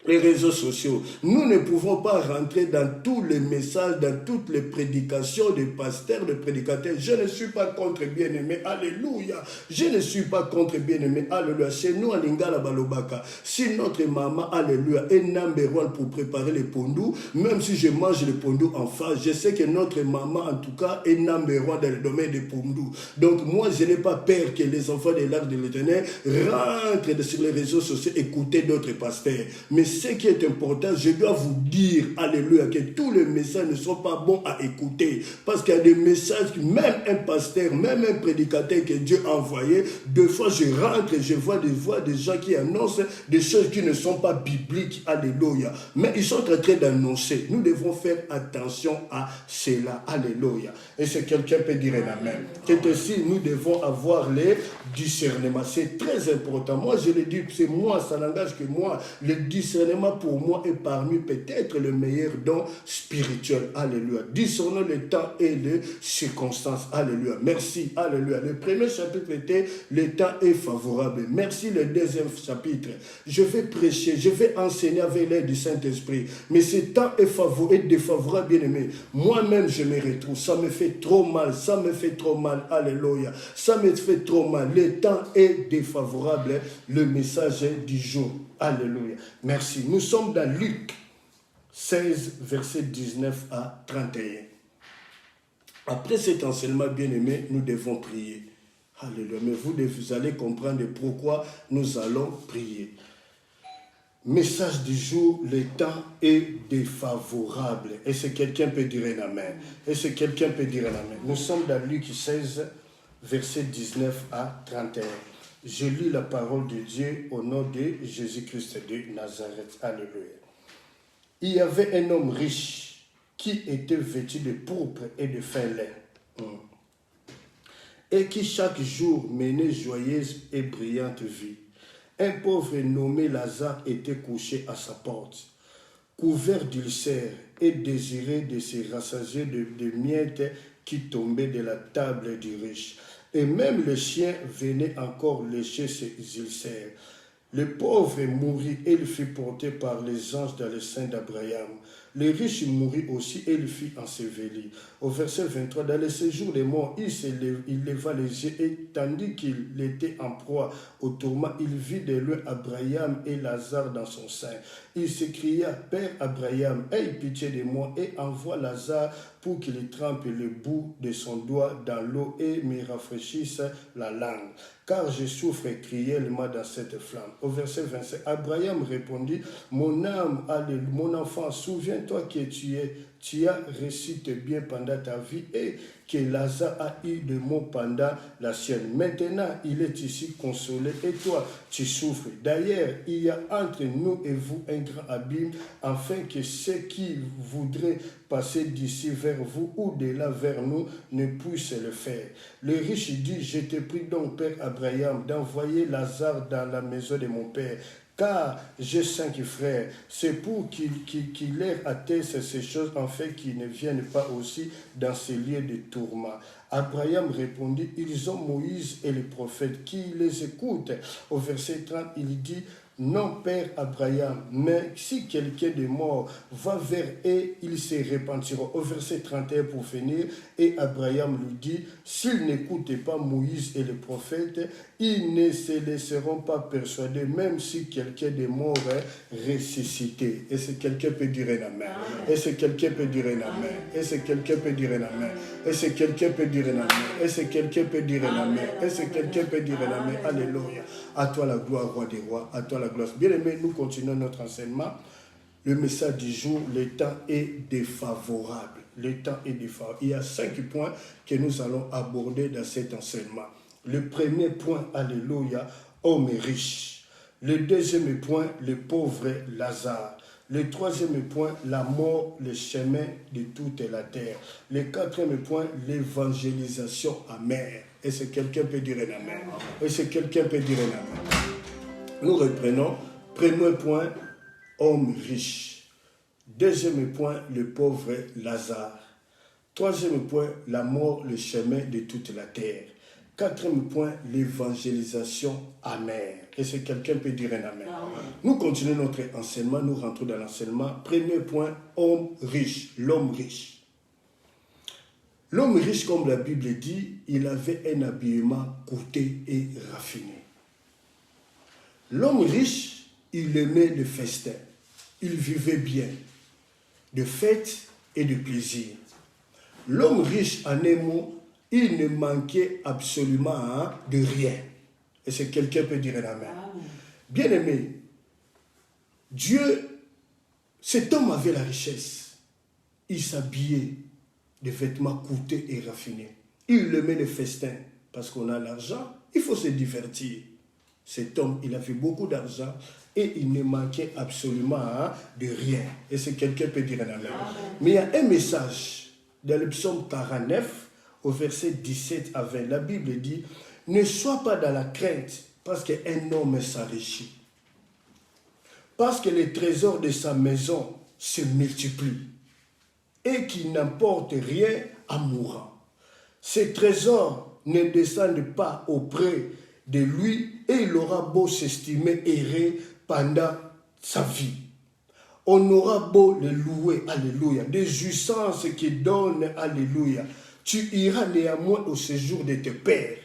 réseaux sociaux. Nous ne pouvons pas rentrer dans tous les messages, dans toutes les prédications des pasteurs, des prédicateurs. Je ne suis pas contre bien-aimé, alléluia. Je ne suis pas contre bien-aimé, alléluia. Chez nous, à Lingala Balobaka, si notre maman, alléluia, est number one pour préparer les pondous, même si je mange les pondous en face, je sais que notre maman, en tout cas, est number one dans le domaine des pondous. Donc, moi, je n'ai pas peur que les enfants de l'Arche de l'Éternel rentrent sur les réseaux sociaux, écouter d'autres pasteurs. Mais ce qui est important, je dois vous dire, alléluia, que tous les messages ne sont pas bons à écouter. Parce qu'il y a des messages, même un pasteur, même un prédicateur que Dieu a envoyé, deux fois je rentre et je vois des gens qui annoncent des choses qui ne sont pas bibliques, alléluia. Mais ils sont en train d'annoncer. Nous devons faire attention à cela, alléluia. Et si quelqu'un peut dire un amen. C'est aussi, nous devons avoir les discernements. C'est très important. Moi, je le dis, c'est moi, ça n'engage que moi. Le discernement pour moi est parmi peut-être le meilleur don spirituel. Alléluia. Discernons le temps et les circonstances. Alléluia. Merci. Alléluia. Le premier chapitre était le temps est favorable. Merci le deuxième chapitre. Je vais prêcher, je vais enseigner avec l'aide du Saint-Esprit. Mais ce temps est défavorable, bien aimé. Moi-même, je me retrouve. Ça me fait trop mal. Ça me fait trop mal. Alléluia. Ça me fait trop mal. Le temps est défavorable. Le message du jour. Alléluia. Merci. Nous sommes dans Luc 16, verset 19 à 31. Après cet enseignement bien-aimé, nous devons prier. Alléluia. Mais vous allez comprendre pourquoi nous allons prier. Message du jour, le temps est défavorable. Est-ce que quelqu'un peut dire un amen? Est-ce que quelqu'un peut dire un amen? Nous sommes dans Luc 16, verset 19 à 31. Je lis la parole de Dieu au nom de Jésus-Christ de Nazareth. Alléluia. Il y avait un homme riche qui était vêtu de pourpre et de fin lin, et qui chaque jour menait joyeuse et brillante vie. Un pauvre nommé Lazare était couché à sa porte, couvert d'ulcères et désiré de se rassasier de miettes qui tombaient de la table du riche. Et même le chien venait encore lécher ses ulcères. Le pauvre mourut et il fut porté par les anges dans le sein d'Abraham. Le riche mourut aussi et il fut enseveli. Au verset 23, dans le séjour des morts, il leva les yeux et tandis qu'il était en proie au tourment, il vit de loin Abraham et Lazare dans son sein. Il s'écria, Père Abraham, aie pitié de moi et envoie Lazare pour qu'il trempe le bout de son doigt dans l'eau et me rafraîchisse la langue, car je souffre cruellement dans cette flamme. Au verset 27, Abraham répondit, mon âme, mon enfant, souviens-toi que tu as récité bien pendant ta vie et que Lazare a eu de mots pendant la sienne. Maintenant, il est ici consolé et toi, tu souffres. D'ailleurs, il y a entre nous et vous un grand abîme, afin que ceux qui voudraient passer d'ici vers vous ou de là vers nous ne puissent le faire. Le riche dit, je te prie donc, Père Abraham, d'envoyer Lazare dans la maison de mon père, car j'ai 5 frères, c'est pour qu'il leur atteste ces choses, afin qu'ils ne viennent pas aussi dans ces lieux de tourment. Abraham répondit, ils ont Moïse et les prophètes qui les écoutent. Au verset 30, il dit, non, Père Abraham, mais si quelqu'un de mort va vers eux, ils se repentiront. Au verset 31 pour finir, et Abraham lui dit, s'ils n'écoutaient pas Moïse et les prophètes, ils ne se laisseront pas persuader, même si quelqu'un de mort est ressuscité. Et si quelqu'un peut dire un amen. Et si quelqu'un peut dire un amen. Et si quelqu'un peut dire un amen. Et si quelqu'un peut dire un amen. Et si quelqu'un peut dire un amen. Et si quelqu'un peut dire un amen. Alléluia. À toi la gloire, roi des rois. À toi la gloire. Bien aimé, nous continuons notre enseignement. Le message du jour, le temps est défavorable. Le temps est défavorable. Il y a 5 points que nous allons aborder dans cet enseignement. Le premier point, alléluia, homme riche. Le deuxième point, le pauvre Lazare. Le troisième point, la mort, le chemin de toute la terre. Le quatrième point, l'évangélisation amère. Et si quelqu'un peut dire un amen. Et si quelqu'un peut dire un amen. Nous reprenons. Premier point, homme riche. Deuxième point, le pauvre Lazare. Troisième point, la mort, le chemin de toute la terre. Quatrième point, l'évangélisation amère. Et si quelqu'un peut dire un amen. Nous continuons notre enseignement, nous rentrons dans l'enseignement. Premier point, homme riche, l'homme riche. L'homme riche, comme la Bible dit, il avait un habillement coûteux et raffiné. L'homme riche, il aimait le festin. Il vivait bien, de fêtes et de plaisir. L'homme riche, en un mot, il ne manquait absolument de rien. Et si quelqu'un peut dire un amen. Bien aimé, Dieu, cet homme avait la richesse. Il s'habillait de vêtements coûteux et raffinés. Il aimait le festin. Parce qu'on a l'argent, il faut se divertir. Cet homme, il avait beaucoup d'argent et il ne manquait absolument de rien. Et si quelqu'un peut dire un amen. Mais il y a un message dans le psaume 49, au verset 17 à 20, la Bible dit, ne sois pas dans la crainte parce qu'un homme s'enrichit. Parce que les trésors de sa maison se multiplient et qu'il n'emporte rien en mourant. Ces trésors ne descendent pas auprès de lui et il aura beau s'estimer errer pendant sa vie. On aura beau le louer, alléluia, des jouissances qu'il donne, alléluia. Tu iras néanmoins au séjour de tes pères,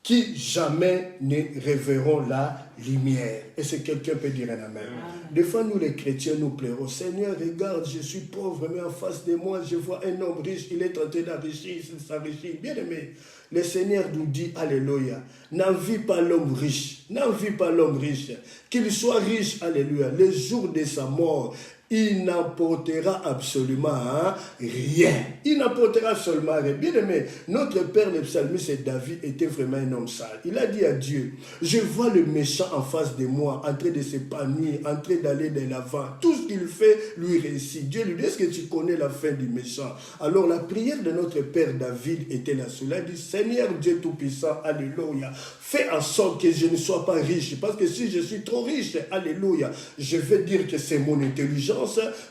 qui jamais ne reverront la lumière. Et si quelqu'un peut dire un amen. Des fois, nous les chrétiens, nous plairons. Seigneur, regarde, je suis pauvre, mais en face de moi, je vois un homme riche, il est tenté d'enrichir, il s'enrichit. Bien aimé, le Seigneur nous dit, alléluia, n'envie pas l'homme riche, n'envie pas l'homme riche, qu'il soit riche, alléluia, le jour de sa mort, il n'emportera absolument rien. Il n'emportera seulement rien. Bien aimé, notre père, le psalmiste David, était vraiment un homme sale. Il a dit à Dieu, je vois le méchant en face de moi, en train de s'épanouir, en train d'aller de l'avant. Tout ce qu'il fait lui réussit. Dieu lui dit, est-ce que tu connais la fin du méchant? Alors la prière de notre père David était là. Cela dit, Seigneur Dieu Tout-Puissant, alléluia, fais en sorte que je ne sois pas riche. Parce que si je suis trop riche, alléluia, je vais dire que c'est mon intelligence,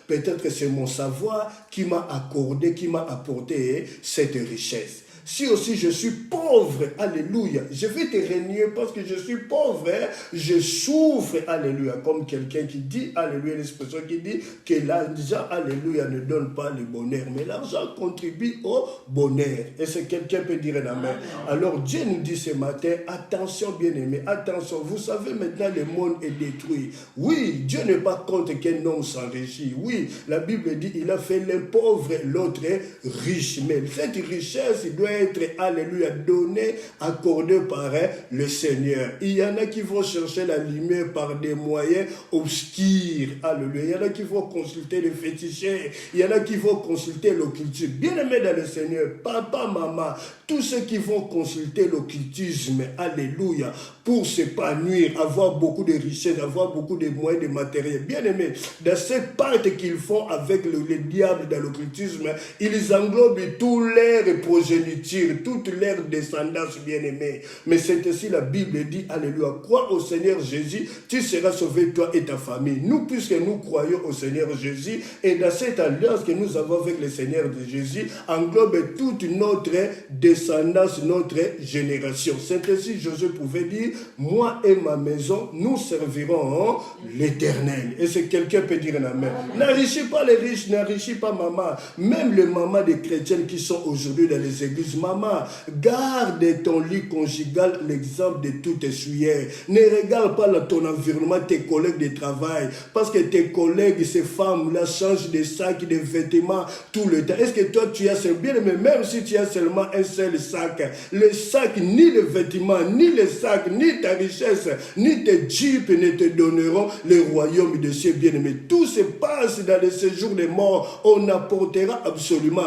peut-être que c'est mon savoir qui m'a accordé, qui m'a apporté cette richesse. Si aussi je suis pauvre, alléluia, je vais te régner parce que je suis pauvre, je souffre, alléluia, comme quelqu'un qui dit, alléluia, l'expression qui dit que l'argent, alléluia, ne donne pas le bonheur, mais l'argent contribue au bonheur. Et si quelqu'un peut dire un amen. Alors Dieu nous dit ce matin, attention bien-aimé, attention, vous savez maintenant le monde est détruit. Oui, Dieu n'est pas contre qu'un homme s'enrichit. Oui, la Bible dit, il a fait l'un pauvre, l'autre riche, mais cette richesse doit être, alléluia, donné, accordé par le Seigneur. Il y en a qui vont chercher la lumière par des moyens obscurs, alléluia. Il y en a qui vont consulter les féticheurs, il y en a qui vont consulter l'occultisme. Bien-aimé dans le Seigneur, papa, maman, tous ceux qui vont consulter l'occultisme, alléluia, pour s'épanouir, avoir beaucoup de richesses, avoir beaucoup de moyens de matériel. Bien-aimé, dans cette pacte qu'ils font avec le diable dans l'occultisme, ils englobent tous leurs progénitures futur, toute leur descendance bien-aimée. Mais c'est ainsi la Bible dit, alléluia, crois au Seigneur Jésus, tu seras sauvé toi et ta famille. Nous, puisque nous croyons au Seigneur Jésus, et dans cette alliance que nous avons avec le Seigneur de Jésus, englobe toute notre descendance, notre génération. C'est ainsi Josué pouvait dire, moi et ma maison, nous servirons l'Éternel. Et c'est quelqu'un peut dire un amen. N'enrichis pas les riches, n'enrichis pas maman. Même les mamans des chrétiennes qui sont aujourd'hui dans les églises, maman, garde ton lit conjugal l'exemple de tout essuyère. Ne regarde pas ton environnement, tes collègues de travail, parce que tes collègues, ces femmes-là, changent de sacs, de vêtements tout le temps. Est-ce que toi, tu as bien, mais même si tu as seulement un seul sac, le sac, ni le vêtement, ni le sac, ni ta richesse, ni tes jeeps ne te donneront le royaume de cieux bien-aimé. Tout se passe dans le séjour des morts. On n'apportera absolument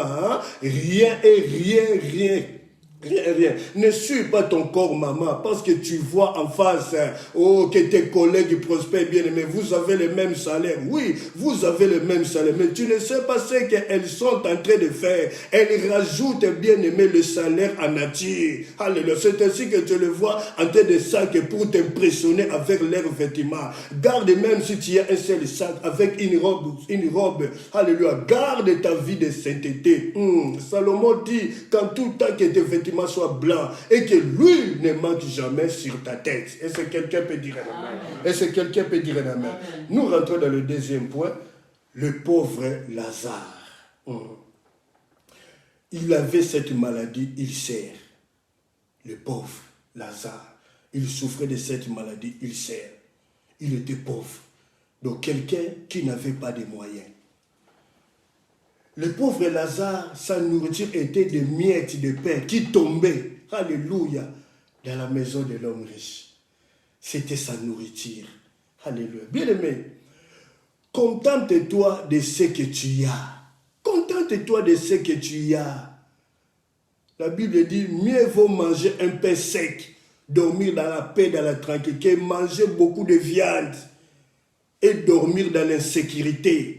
rien et rien. Rien. Ne suis pas ton corps, maman, parce que tu vois en face, que tes collègues prospèrent bien, mais vous avez le même salaire. Oui, vous avez le même salaire, mais tu ne sais pas ce qu'elles sont en train de faire. Elles rajoutent bien aimé le salaire en nature. Alléluia. C'est ainsi que tu le vois en train de sac pour t'impressionner avec leurs vêtements. Garde même si tu as un seul sac avec une robe. Alléluia. Garde ta vie de sainteté. Salomon dit, quand tout le temps que tes vêtements soit blanc et que l'huile ne manque jamais sur ta tête. Est-ce que quelqu'un peut dire un amen? Est-ce que quelqu'un peut dire un amen? Nous rentrons dans le deuxième point, le pauvre Lazare. Il avait cette maladie ulcère. Le pauvre Lazare, il souffrait de cette maladie ulcère. Il était pauvre. Donc quelqu'un qui n'avait pas de moyens. Le pauvre Lazare, sa nourriture était des miettes de pain qui tombaient, alléluia, dans la maison de l'homme riche. C'était sa nourriture. Alléluia. Bien-aimé, contente-toi de ce que tu as. Contente-toi de ce que tu as. La Bible dit, mieux vaut manger un pain sec, dormir dans la paix, dans la tranquillité, que manger beaucoup de viande et dormir dans l'insécurité.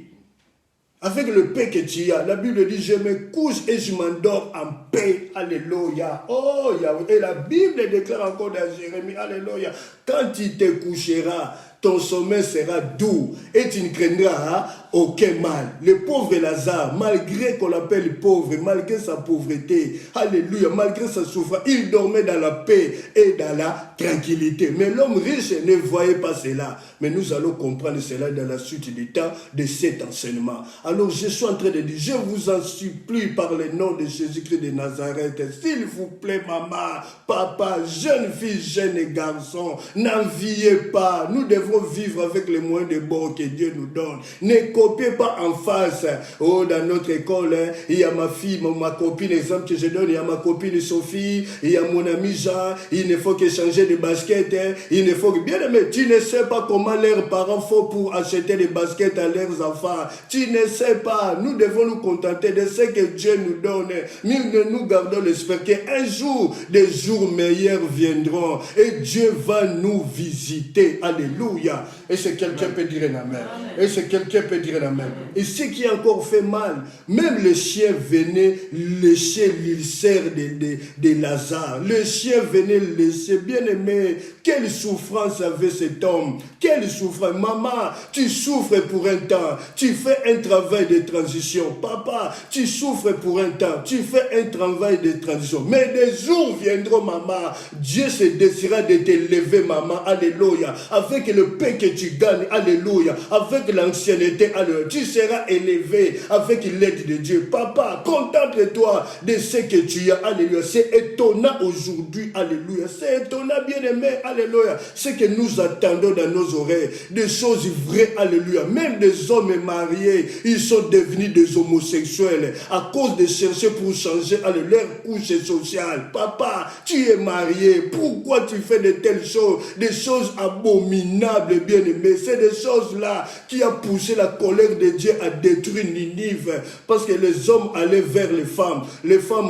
Avec le paix que tu as, la Bible dit, je me couche et je m'endors en paix. Alléluia. Oh, Yahweh. Et la Bible déclare encore dans Jérémie, alléluia. Quand tu te coucheras, ton sommeil sera doux et tu ne craindras aucun mal. Le pauvre Lazare, malgré qu'on l'appelle pauvre, malgré sa pauvreté, alléluia, malgré sa souffrance, il dormait dans la paix et dans la tranquillité. Mais l'homme riche ne voyait pas cela. Mais nous allons comprendre cela dans la suite du temps de cet enseignement. Alors je suis en train de dire, je vous en supplie par le nom de Jésus-Christ de Nazareth, s'il vous plaît, maman, papa, jeune fille, jeune garçon, n'enviez pas. Nous devons vivre avec les moyens de bord que Dieu nous donne. Ne copiez pas en face. Oh, dans notre école, il y a ma fille, ma copine, exemple que je donne, il y a ma copine Sophie, il y a mon ami Jean, il ne faut que changer de basket, il ne faut que... Bien aimé, tu ne sais pas comment leurs parents font pour acheter des baskets à leurs enfants. Tu ne sais pas. Nous devons nous contenter de ce que Dieu nous donne. Nous gardons l'espoir qu'un jour, des jours meilleurs viendront et Dieu va nous visiter. Alléluia. Et ce quelqu'un peut dire un amen. Et ce quelqu'un peut dire un amen. Et ce qui a encore fait mal, même le chien venait lécher l'ulcère de Lazare. Le chien venait lécher. Bien aimé, quelle souffrance avait cet homme. Quelle souffrance. Maman, tu souffres pour un temps. Tu fais un travail de transition. Papa, tu souffres pour un temps. Tu fais un travail de transition. Mais des jours viendront, maman. Dieu se décidera de te lever, maman. Alléluia. Avec le pain que tu gagnes, alléluia, avec l'ancienneté, alléluia, tu seras élevé avec l'aide de Dieu. Papa, contente-toi de ce que tu as, alléluia. C'est étonnant aujourd'hui, alléluia. C'est étonnant, bien-aimé, alléluia. Ce que nous attendons dans nos oreilles, des choses vraies, alléluia. Même des hommes mariés, ils sont devenus des homosexuels à cause de chercher pour changer leur couche sociale. Papa, tu es marié, pourquoi tu fais de telles choses, des choses abominables? diable, bien-aimé. C'est des choses-là qui a poussé la colère de Dieu à détruire Ninive. Parce que les hommes allaient vers les femmes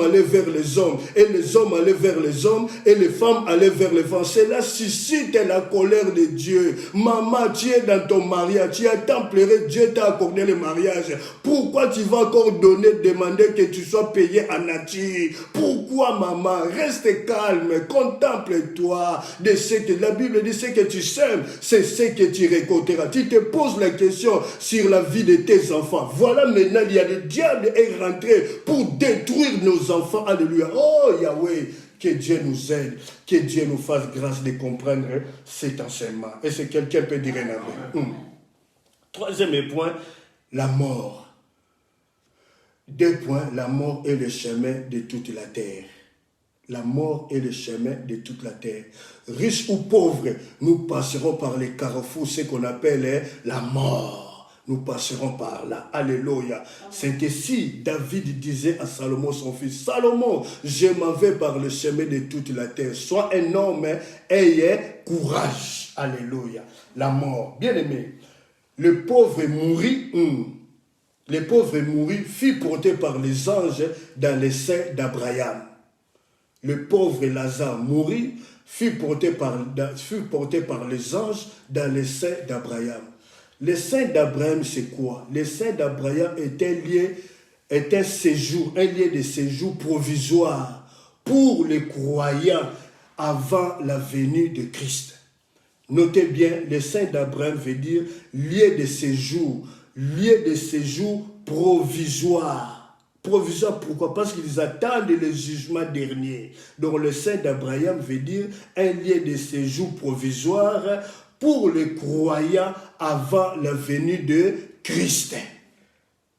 allaient vers les hommes, et les hommes allaient vers les hommes, et les femmes allaient vers les femmes. Cela suscite la colère de Dieu. Maman, tu es dans ton mariage, tu as tant pleuré, Dieu t'a accordé le mariage. Pourquoi tu vas encore demander que tu sois payé en nature? Pourquoi, maman? Reste calme, contemple-toi de ce que la Bible dit, ce que tu sèmes, c'est ce que tu récolteras. Tu te poses la question sur la vie de tes enfants. Voilà maintenant, il y a le diable est rentré pour détruire nos enfants. Alléluia. Oh Yahweh, que Dieu nous aide, que Dieu nous fasse grâce de comprendre cet enseignement. Et si quelqu'un peut dire un amen. Troisième point, la mort. 2 points, la mort est le chemin de toute la terre. La mort est le chemin de toute la terre. Riches ou pauvres, nous passerons par les carrefours, ce qu'on appelle la mort. Nous passerons par là. Alléluia. C'est ainsi David disait à Salomon, son fils, Salomon, je m'en vais par le chemin de toute la terre. Sois un homme, ayez courage. Alléluia. La mort. Bien aimé, le pauvre mourut. Le pauvre mourut, fut porté par les anges dans les seins d'Abraham. Le pauvre Lazare mourut, fut porté par les anges dans les seins d'Abraham. Les seins d'Abraham, c'est quoi? Les seins d'Abraham est un lieu de séjour provisoire pour les croyants avant la venue de Christ. Notez bien, les seins d'Abraham veut dire lieu de séjour provisoire. Provisoire, pourquoi? Parce qu'ils attendent le jugement dernier. Donc le sein d'Abraham veut dire un lieu de séjour provisoire pour les croyants avant la venue de Christ.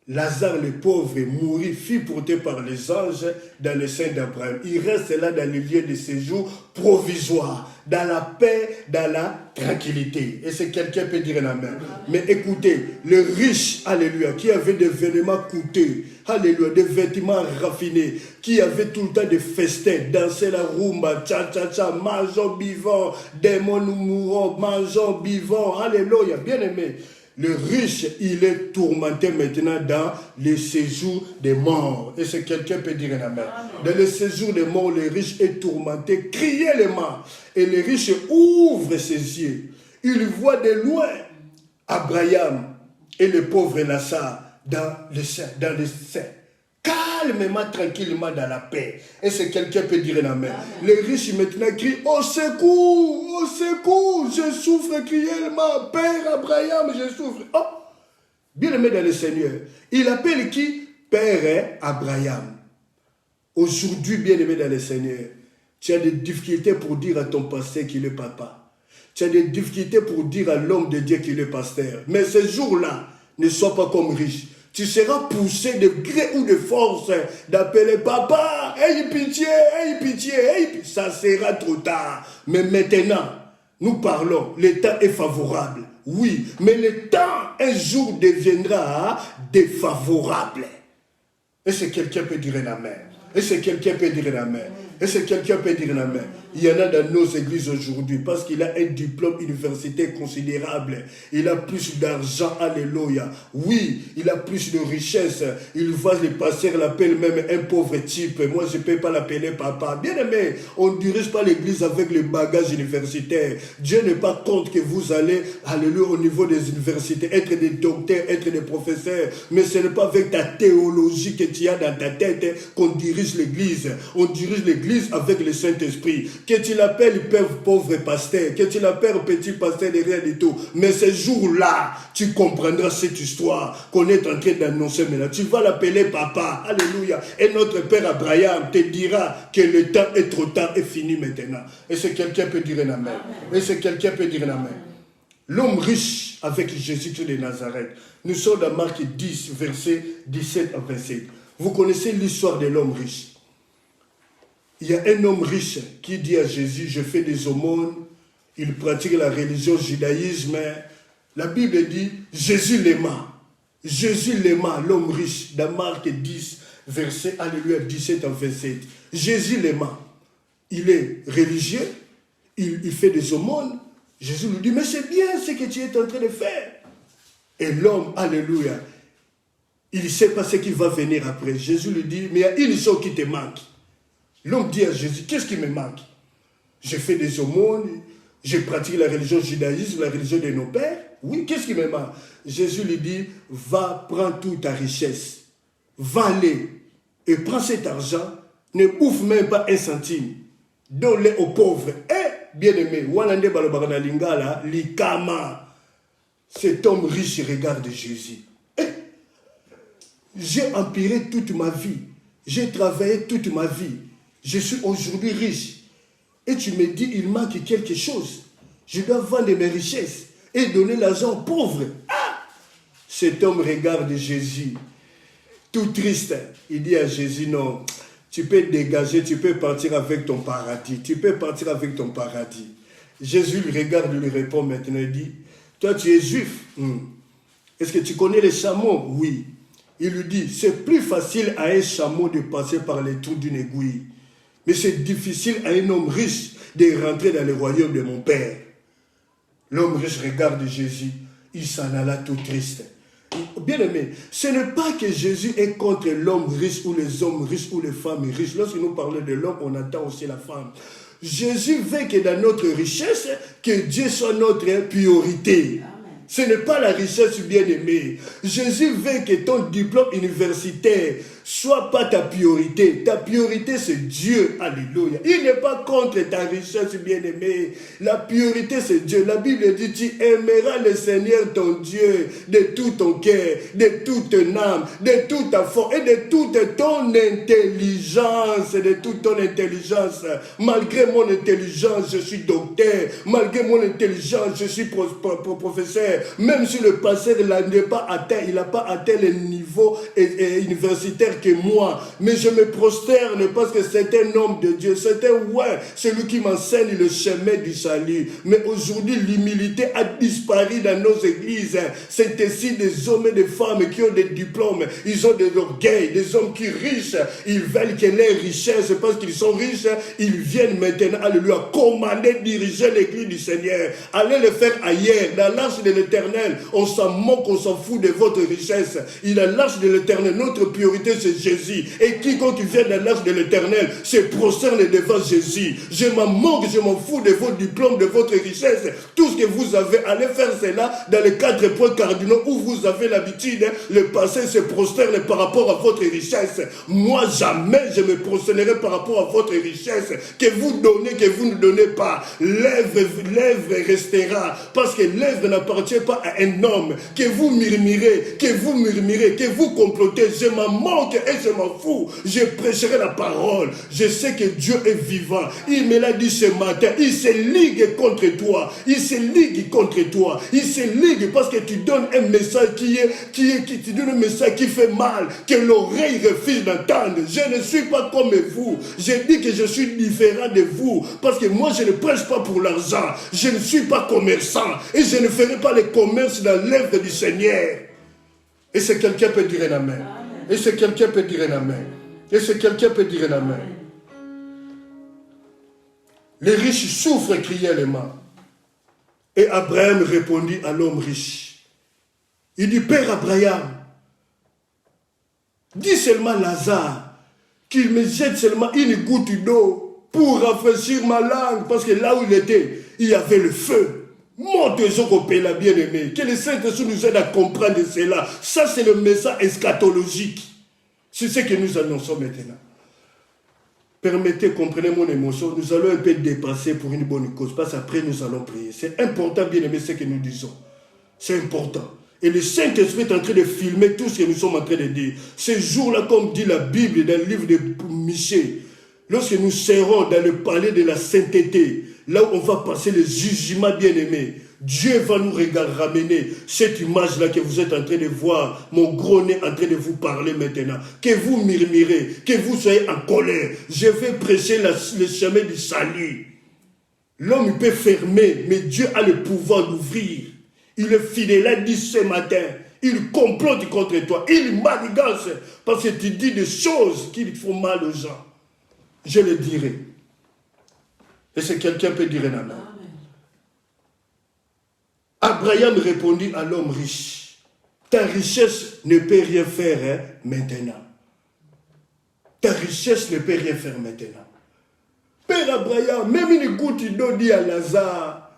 Lazare le pauvre mourut, fut porté par les anges dans le sein d'Abraham. Il reste là dans le lieu de séjour provisoire, dans la paix, dans la tranquillité. Et c'est quelqu'un peut dire un amen. Mais écoutez, le riche, alléluia, qui avait des vêtements coûteux, alléluia, des vêtements raffinés, qui avait tout le temps des festins, danser la rumba, tcha-tcha-tcha, mangeons, buvons, démons nous mourons, mangeons, buvons, alléluia, bien aimé. Le riche, il est tourmenté maintenant dans le séjour des morts. Et c'est quelqu'un peut dire un amen. Dans le séjour des morts, le riche est tourmenté, criellement. Et le riche ouvre ses yeux. Il voit de loin Abraham et le pauvre Lazare dans le sein. Calmement, tranquillement dans la paix. Et c'est quelqu'un peut dire un amen. Les riches maintenant crient, au secours, je souffre cruellement, Père Abraham, je souffre. Oh, bien aimé dans le Seigneur. Il appelle qui? Père Abraham. Aujourd'hui, bien aimé dans le Seigneur, tu as des difficultés pour dire à ton pasteur qu'il est papa. Tu as des difficultés pour dire à l'homme de Dieu qu'il est pasteur. Mais ce jour-là, ne sois pas comme riche. Tu seras poussé de gré ou de force d'appeler papa, aie pitié, ça sera trop tard. Mais maintenant, nous parlons, le temps est favorable, oui, mais le temps un jour deviendra défavorable. Et c'est quelqu'un peut dire un amen. Et c'est quelqu'un peut dire un amen. Et c'est quelqu'un peut dire un amen. Il y en a dans nos églises aujourd'hui parce qu'il a un diplôme universitaire considérable. Il a plus d'argent, alléluia. Oui, il a plus de richesse. Il voit les pasteurs l'appellent même un pauvre type. Moi, je ne peux pas l'appeler papa. Bien aimé, on ne dirige pas l'église avec le bagage universitaire. Dieu n'est pas contre que vous allez, alléluia, au niveau des universités, être des docteurs, être des professeurs. Mais ce n'est pas avec ta théologie que tu as dans ta tête qu'on dirige l'église. On dirige l'église avec le Saint-Esprit. Que tu l'appelles pauvre pasteur, que tu l'appelles petit pasteur de rien du tout. Mais ce jour-là, tu comprendras cette histoire qu'on est en train d'annoncer maintenant. Tu vas l'appeler papa. Alléluia. Et notre père Abraham te dira que le temps est trop tard et fini maintenant. Et c'est quelqu'un peut dire un amen. Et c'est quelqu'un peut dire un amen. L'homme riche avec Jésus-Christ de Nazareth. Nous sommes dans Marc 10, versets 17 à 27. Vous connaissez l'histoire de l'homme riche. Il y a un homme riche qui dit à Jésus, je fais des aumônes, il pratique la religion judaïsme. La Bible dit, Jésus l'aima. Jésus l'aima, l'homme riche, dans Marc 10, verset, alléluia, 17 à 27. Jésus l'aima. Il est religieux, il fait des aumônes. Jésus lui dit, mais c'est bien ce que tu es en train de faire. Et l'homme, alléluia, il ne sait pas ce qui va venir après. Jésus lui dit, mais il y a une chose qui te manque. L'homme dit à Jésus, qu'est-ce qui me manque? J'ai fait des aumônes, j'ai pratiqué la religion judaïsme, la religion de nos pères. Oui, qu'est-ce qui me manque? Jésus lui dit, va, prends toute ta richesse, vends-les et prends cet argent, ne bouffe même pas un centime, donne-les aux pauvres. Et, bien-aimé, Wanande Balobagana Lingala, Likama, cet homme riche regarde Jésus. J'ai empiré toute ma vie, j'ai travaillé toute ma vie, je suis aujourd'hui riche. Et tu me dis, il manque quelque chose. Je dois vendre mes richesses et donner l'argent aux pauvres. Ah! Cet homme regarde Jésus, tout triste. Il dit à Jésus, non, tu peux dégager, tu peux partir avec ton paradis. Tu peux partir avec ton paradis. Jésus lui regarde, lui répond maintenant, il dit, toi tu es juif. Est-ce que tu connais les chameaux? Oui. Il lui dit, c'est plus facile à un chameau de passer par les trous d'une aiguille. Mais c'est difficile à un homme riche de rentrer dans le royaume de mon Père. L'homme riche regarde Jésus, il s'en alla tout triste. Bien aimé, ce n'est pas que Jésus est contre l'homme riche ou les hommes riches ou les femmes riches. Lorsque nous parlons de l'homme, on attend aussi la femme. Jésus veut que dans notre richesse, que Dieu soit notre priorité. Ce n'est pas la richesse bien-aimée. Jésus veut que ton diplôme universitaire soit pas ta priorité. Ta priorité, c'est Dieu. Alléluia. Il n'est pas contre ta richesse bien-aimée. La priorité, c'est Dieu. La Bible dit, tu aimeras le Seigneur ton Dieu de tout ton cœur, de toute ton âme, de toute ta force et de toute ton intelligence. De toute ton intelligence. Malgré mon intelligence, je suis docteur. Malgré mon intelligence, je suis professeur. Même si le pasteur n'est pas atteint, il n'a pas atteint le niveau universitaire que moi, mais je me prosterne parce que c'est un homme de Dieu, c'est celui qui m'enseigne le chemin du salut. Mais aujourd'hui, l'humilité a disparu dans nos églises. C'est ici des hommes et des femmes qui ont des diplômes, ils ont de l'orgueil, des hommes qui riches, ils veulent que les richesses, parce qu'ils sont riches, ils viennent maintenant, alléluia, commander, diriger l'église du Seigneur. Allez le faire ailleurs, dans l'arche de l'Éternel. On s'en moque, on s'en fout de votre richesse. Il a l'arche de l'Éternel, notre priorité c'est Jésus. Et quiconque vient dans l'arche de l'Éternel se prosterne devant Jésus. Je m'en moque, je m'en fous de vos diplômes, de votre richesse. Tout ce que vous avez, allez faire cela dans les 4 points cardinaux où vous avez l'habitude. Le passé se prosterne par rapport à votre richesse. Moi, jamais je me prosternerai par rapport à votre richesse. Que vous donnez, que vous ne donnez pas. L'œuvre restera. Parce que l'œuvre n'appartient pas à un homme. Que vous murmurez, que vous complotez. Je m'en moque et je m'en fous. Je prêcherai la parole. Je sais que Dieu est vivant. Il me l'a dit ce matin. Il se ligue contre toi. Il se ligue contre toi. Il se ligue parce que tu donnes un message tu donnes un message qui fait mal, que l'oreille refuse d'entendre. Je ne suis pas comme vous. Je dis que je suis différent de vous parce que moi je ne prêche pas pour l'argent. Je ne suis pas commerçant et je ne ferai pas le commerce dans l'œuvre du Seigneur. Et si quelqu'un peut dire un amen. Et si quelqu'un peut dire un amen. Et si quelqu'un peut dire un amen. Les riches souffrent cruellement. Et Abraham répondit à l'homme riche. Il dit, Père Abraham, dis seulement Lazare qu'il me jette seulement une goutte d'eau pour rafraîchir ma langue, parce que là où il était, il y avait le feu. Mon Dieu, la bien-aimé, que le Saint-Esprit nous aide à comprendre cela. Ça, c'est le message eschatologique. C'est ce que nous annonçons maintenant. Permettez, comprenez mon émotion, nous allons un peu dépasser pour une bonne cause, parce qu'après nous allons prier. C'est important, bien-aimé, ce que nous disons. C'est important. Et le Saint-Esprit est en train de filmer tout ce que nous sommes en train de dire. Ces jours-là, comme dit la Bible dans le livre de Michée, lorsque nous serons dans le palais de la sainteté, là où on va passer le jugement bien-aimé, Dieu va nous ramener cette image-là que vous êtes en train de voir, mon gros nez en train de vous parler maintenant. Que vous murmurez, que vous soyez en colère. Je vais prêcher le chemin du salut. L'homme peut fermer, mais Dieu a le pouvoir d'ouvrir. Il est fidèle, il a dit ce matin. Il complote contre toi, il manigance parce que tu dis des choses qui font mal aux gens. Je le dirai. Et si quelqu'un peut dire un amen. Abraham répondit à l'homme riche, ta richesse ne peut rien faire maintenant. Ta richesse ne peut rien faire maintenant. Père Abraham, même une goutte d'eau dit à Lazare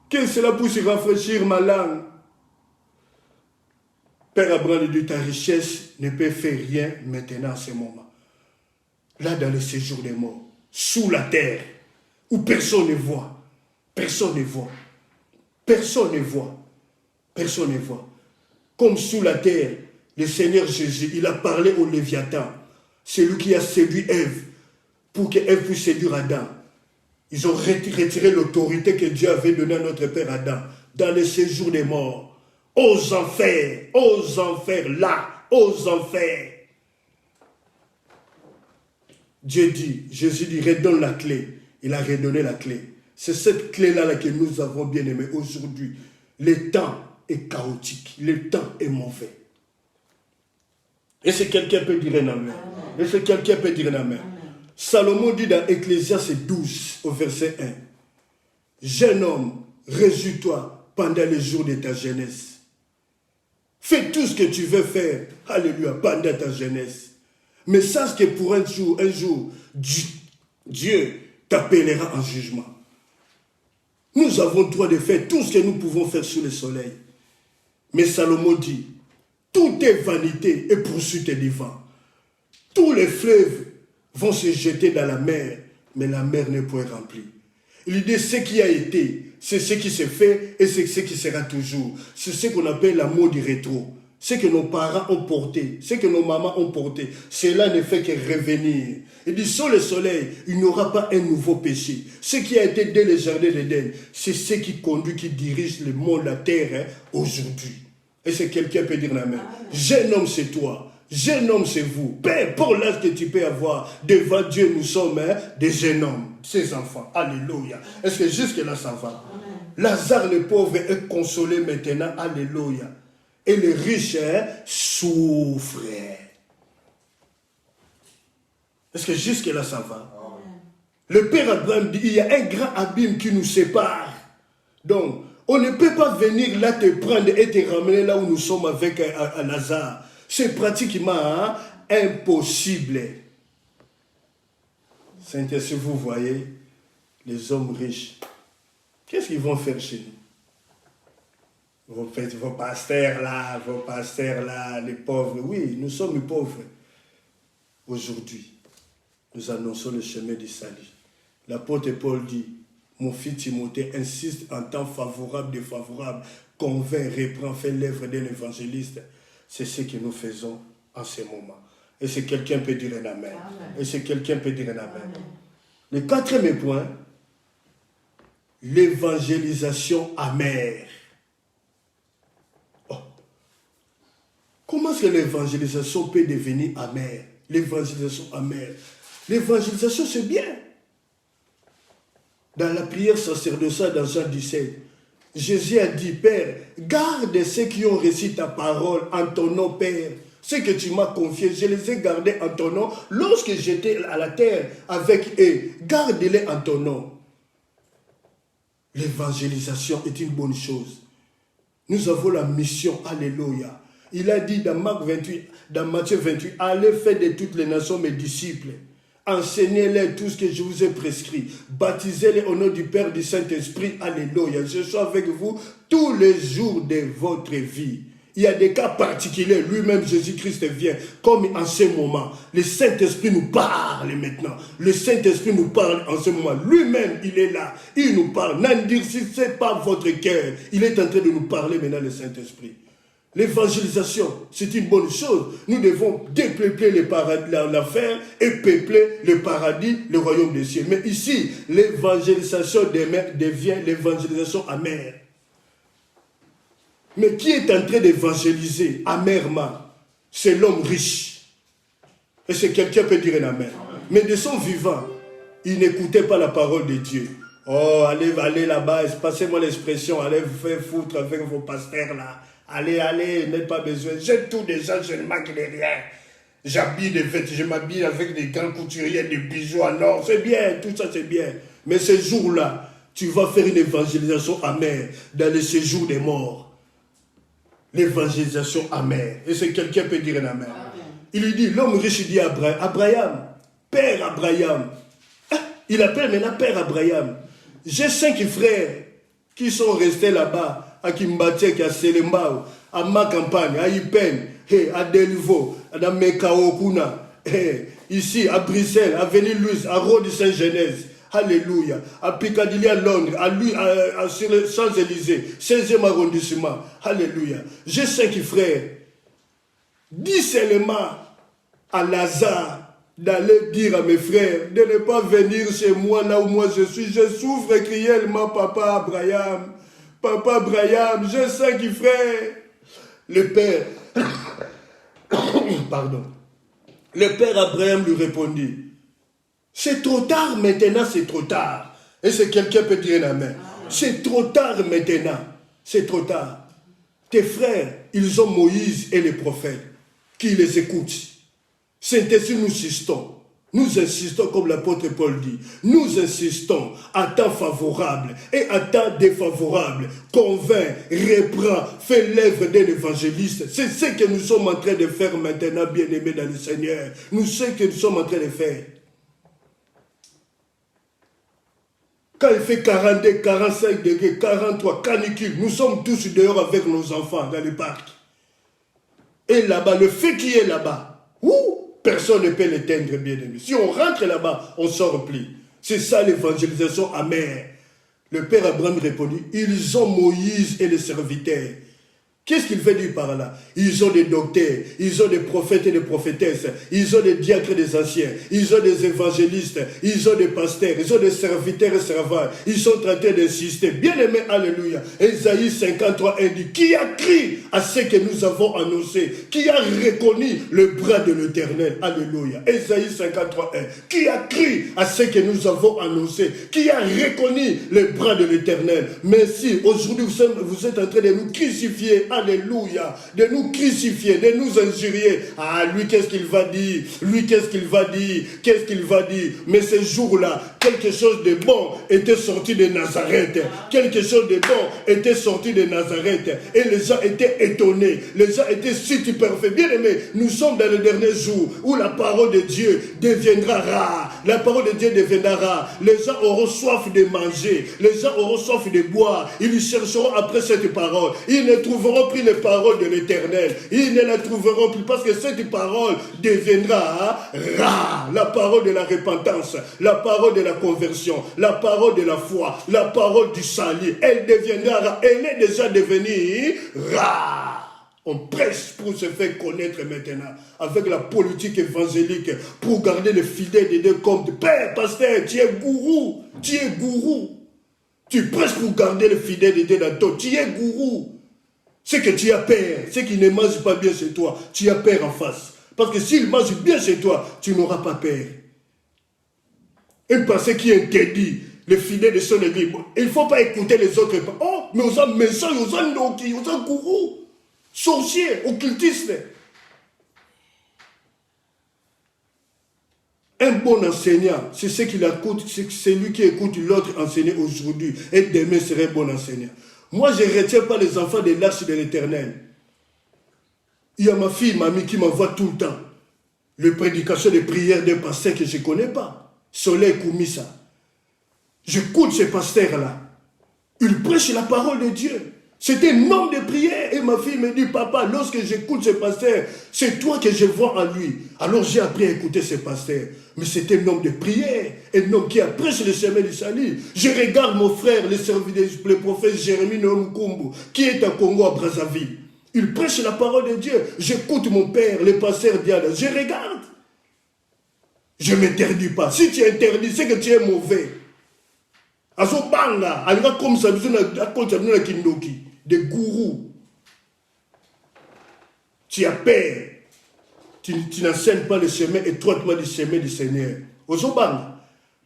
que cela puisse rafraîchir ma langue. Père Abraham lui dit, ta richesse ne peut faire rien maintenant à ce moment. Là, dans le séjour des morts, sous la terre, où personne ne voit. Personne ne voit. Personne ne voit. Personne ne voit. Comme sous la terre, le Seigneur Jésus, il a parlé au Léviathan. C'est lui qui a séduit Ève pour qu'Ève puisse séduire Adam. Ils ont retiré l'autorité que Dieu avait donnée à notre Père Adam dans le séjour des morts. Aux enfers, là, aux enfers. Dieu dit, Jésus dit, redonne la clé. Il a redonné la clé. C'est cette clé-là que nous avons bien aimé aujourd'hui. Le temps est chaotique. Le temps est mauvais. Et si quelqu'un peut dire un amen. Et si quelqu'un peut dire un amen. Salomon dit dans Ecclésiaste 12, au verset 1. Jeune homme, résous-toi pendant les jours de ta jeunesse. Fais tout ce que tu veux faire, alléluia, pendant ta jeunesse. Mais sache que pour un jour, Dieu t'appellera en jugement. Nous avons le droit de faire tout ce que nous pouvons faire sous le soleil. Mais Salomon dit, tout est vanité et poursuite des vents. Tous les fleuves vont se jeter dans la mer, mais la mer ne pourra remplir. Il dit, ce qui a été, c'est ce qui s'est fait et c'est ce qui sera toujours. C'est ce qu'on appelle l'amour du rétro. Ce que nos parents ont porté, ce que nos mamans ont porté, cela ne fait que revenir. Il dit, sur le soleil, il n'y aura pas un nouveau péché. Ce qui a été dès le jardin d'Éden, c'est ce qui conduit, qui dirige le monde, la terre, aujourd'hui. Et c'est quelqu'un peut dire amen. Jeune homme, c'est toi. Jeune homme, c'est vous. Peu importe l'âge que tu peux avoir, devant Dieu, nous sommes des jeunes hommes, ses enfants. Alléluia. Est-ce que jusque-là, ça va? Amen. Lazare, le pauvre, est consolé maintenant. Alléluia. Et les riches souffrent. Est-ce que jusque-là, ça va? Amen. Le Père Abraham dit, il y a un grand abîme qui nous sépare. Donc, on ne peut pas venir là te prendre et te ramener là où nous sommes avec Lazare. C'est pratiquement impossible. Saint-Esprit, vous voyez, les hommes riches, qu'est-ce qu'ils vont faire chez nous? Vos pasteurs là, les pauvres. Oui, nous sommes les pauvres. Aujourd'hui, nous annonçons le chemin du salut. L'apôtre Paul dit, mon fils Timothée insiste en temps favorable, défavorable, convainc, reprend, fait l'œuvre d'un évangéliste. C'est ce que nous faisons en ce moment. Et si quelqu'un peut dire un amen. Et si quelqu'un peut dire un amen. Le quatrième point, l'évangélisation amère. Oh. Comment est-ce que l'évangélisation peut devenir amère? L'évangélisation amère. L'évangélisation, c'est bien. Dans la prière sacerdotale dans Jean 17, Jésus a dit, Père, garde ceux qui ont reçu ta parole en ton nom, Père. Ce que tu m'as confié, je les ai gardés en ton nom. Lorsque j'étais à la terre avec eux, garde-les en ton nom. L'évangélisation est une bonne chose. Nous avons la mission, alléluia. Il a dit dans Matthieu 28, allez faire de toutes les nations mes disciples. Enseignez-les tout ce que je vous ai prescrit. Baptisez-les au nom du Père, du Saint-Esprit. Alléluia. Je suis avec vous tous les jours de votre vie. Il y a des cas particuliers. Lui-même, Jésus-Christ vient. Comme en ce moment, le Saint-Esprit nous parle maintenant. Le Saint-Esprit nous parle en ce moment. Lui-même, il est là. Il nous parle. N'endurcissez pas votre cœur. Il est en train de nous parler maintenant, le Saint-Esprit. L'évangélisation, c'est une bonne chose. Nous devons dépeupler l'affaire et peupler le paradis, le royaume des cieux. Mais ici, l'évangélisation devient l'évangélisation amère. Mais qui est en train d'évangéliser amèrement? C'est l'homme riche. Et c'est quelqu'un peut dire un amen. Mais de son vivant, il n'écoutait pas la parole de Dieu. Oh, allez là-bas, passez-moi l'expression, allez vous faire foutre avec vos pasteurs là. Allez, n'avez pas besoin. J'ai tout déjà, je ne manque de rien. J'habille des vêtements, je m'habille avec des grands couturiers, des bijoux en or. C'est bien, tout ça c'est bien. Mais ce jour-là, tu vas faire une évangélisation amère dans le séjour des morts. L'évangélisation amère. Et c'est quelqu'un peut dire un amen. Il lui dit, l'homme riche dit à Abraham, Père Abraham. Il appelle maintenant Père Abraham. J'ai 5 frères qui sont restés là-bas, à Kimbatek, à Selembao, à ma campagne, à Ipen, à Delivo, à Mekaokuna, ici à Bruxelles, à Vénilus, à Rode Saint-Genèse. Alléluia. À Piccadilly, à Londres, sur les Champs-Élysées, 16e arrondissement. Alléluia. J'ai 5 frères. Dis seulement à Lazare d'aller dire à mes frères de ne pas venir chez moi là où moi je suis. Je souffre cruellement, Papa Abraham. Papa Abraham, j'ai 5 frères. Le père, pardon. Le père Abraham lui répondit, c'est trop tard maintenant, c'est trop tard. Et c'est quelqu'un peut dire amen. C'est trop tard maintenant, c'est trop tard. Tes frères, ils ont Moïse et les prophètes qui les écoutent. C'est ainsi nous insistons comme l'apôtre Paul dit, nous insistons à temps favorable et à temps défavorable, convainc, reprend, fait l'œuvre d'un évangéliste. C'est ce que nous sommes en train de faire maintenant, bien-aimés dans le Seigneur. Nous ce que nous sommes en train de faire. Quand il fait 42, 45 degrés, 43, canicule, nous sommes tous dehors avec nos enfants dans le parc. Et là-bas, le feu qui est là-bas, personne ne peut l'éteindre, bien aimé. Si on rentre là-bas, on sort plus. C'est ça l'évangélisation amère. Le père Abraham répondit, ils ont Moïse et les serviteurs. Qu'est-ce qu'il veut dire par là? Ils ont des docteurs, ils ont des prophètes et des prophétesses, ils ont des diacres et des anciens, ils ont des évangélistes, ils ont des pasteurs, ils ont des serviteurs et servantes. Ils sont en train d'insister. Bien aimé, alléluia. Ésaïe 53 dit, qui a crié à ce que nous avons annoncé? Qui a reconnu le bras de l'Éternel? Alléluia. Ésaïe 53 qui a crié à ce que nous avons annoncé? Qui a reconnu le bras de l'Éternel? Mais si aujourd'hui vous êtes en train de nous crucifier, alléluia, de nous crucifier, de nous injurier. Ah, lui, qu'est-ce qu'il va dire? Lui, qu'est-ce qu'il va dire? Qu'est-ce qu'il va dire? Mais ce jour-là, quelque chose de bon était sorti de Nazareth. Quelque chose de bon était sorti de Nazareth. Et les gens étaient étonnés. Les gens étaient stupéfaits. Bien aimés, nous sommes dans le dernier jour où la parole de Dieu deviendra rare. La parole de Dieu deviendra rare. Les gens auront soif de manger. Les gens auront soif de boire. Ils chercheront après cette parole. Ils ne trouveront plus les paroles de l'Éternel. Ils ne la trouveront plus parce que cette parole deviendra rare. La parole de la repentance, la parole de la conversion, la parole de la foi, la parole du salut. Elle deviendra rare. Elle est déjà devenue rare. On prêche pour se faire connaître maintenant avec la politique évangélique pour garder les fidèles des deux comme père, pasteur, tu es gourou. Tu es gourou. Tu prêches pour garder les fidèles des deux dans toi. Tu es gourou. C'est que tu as peur, c'est qu'il ne mange pas bien chez toi, tu as peur en face. Parce que s'il mange bien chez toi, tu n'auras pas peur. Une pensée qui interdit les fidèles de son église. Il ne faut pas écouter les autres. Oh, mais aux hommes méchants, aux hommes noki, aux hommes gourous, sorciers, occultistes. Un bon enseignant, c'est ce qu'il écoute, c'est celui qui écoute l'autre enseigner aujourd'hui. Et demain serait un bon enseignant. Moi, je ne retiens pas les enfants de l'arche de l'Éternel. Il y a ma fille, mamie, qui m'envoie tout le temps les prédications de prières d'un pasteur que je ne connais pas. Soleil Koumissa. J'écoute ce pasteur-là. Il prêche la parole de Dieu. C'est un homme de prière. Et ma fille me dit, papa, lorsque j'écoute ce pasteur, c'est toi que je vois en lui. Alors j'ai appris à écouter ce pasteur. Mais c'est un homme de prière, un homme qui a prêché le chemin du salut. Je regarde mon frère, le prophète Jérémie Nomukumbu, qui est à Congo, à Brazzaville. Il prêche la parole de Dieu. J'écoute mon père, le pasteur Diana. Je regarde. Je ne m'interdis pas. Si tu es interdit, c'est que tu es mauvais. Azobanga, alika comme ça, des gourous. Tu as peur. Tu n'enseignes pas le chemin étroitement du chemin du Seigneur. Azobanga.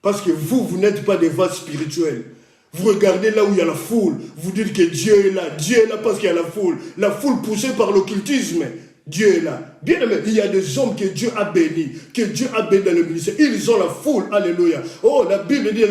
Parce que vous n'êtes pas des vases spirituels. Vous regardez là où il y a la foule. Vous dites que Dieu est là. Dieu est là parce qu'il y a la foule. La foule poussée par l'occultisme. Dieu est là. Bien aimé, il y a des hommes que Dieu a bénis, dans le ministère. Ils ont la foule, alléluia. Oh, la Bible dit,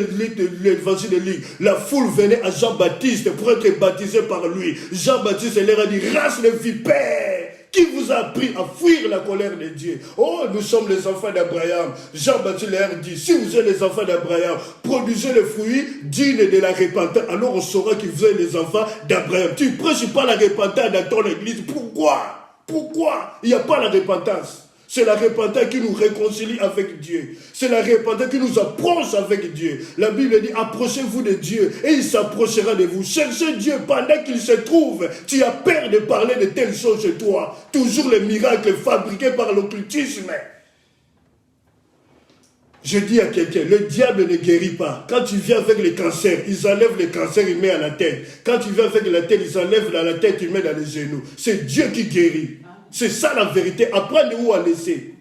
l'évangile de Luc, la foule venait à Jean-Baptiste pour être baptisé par lui. Jean-Baptiste leur a dit, race de vipères, qui vous a appris à fuir la colère de Dieu? Oh, nous sommes les enfants d'Abraham. Jean-Baptiste leur dit, si vous êtes les enfants d'Abraham, produisez les fruits dignes de la repentance. Alors on saura que vous êtes les enfants d'Abraham. Tu ne prêches pas la repentance dans ton église. Pourquoi? Pourquoi il n'y a pas la repentance? C'est la repentance qui nous réconcilie avec Dieu. C'est la repentance qui nous approche avec Dieu. La Bible dit, approchez-vous de Dieu et il s'approchera de vous. Cherchez Dieu pendant qu'il se trouve. Tu as peur de parler de telles choses chez toi. Toujours les miracles fabriqués par l'occultisme. Je dis à quelqu'un, le diable ne guérit pas. Quand tu viens avec les cancers, ils enlèvent les cancers, ils mettent à la tête. Quand tu viens avec la tête, ils enlèvent la tête, ils mettent dans les genoux. C'est Dieu qui guérit. C'est ça la vérité. Apprendre où à laisser.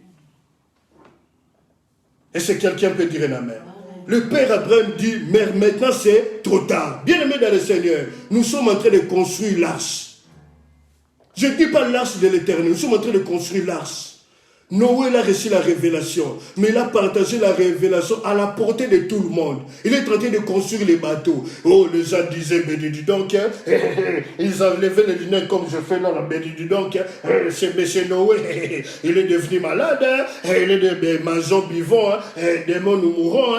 Est-ce que quelqu'un peut dire un amen? Le père Abraham dit, mais maintenant c'est trop tard. Bien-aimés dans le Seigneur, nous sommes en train de construire l'arche. Je ne dis pas l'arche de l'éternel, nous sommes en train de construire l'arche. Noé a reçu la révélation, mais il a partagé la révélation à la portée de tout le monde. Il est en train de construire les bateaux. Oh, les gens disaient, mais dis donc, ils enlevaient les lunettes comme je fais là, mais dis donc, c'est M. Noé, il est devenu malade, il est des maisons vivants, démons nous mourons,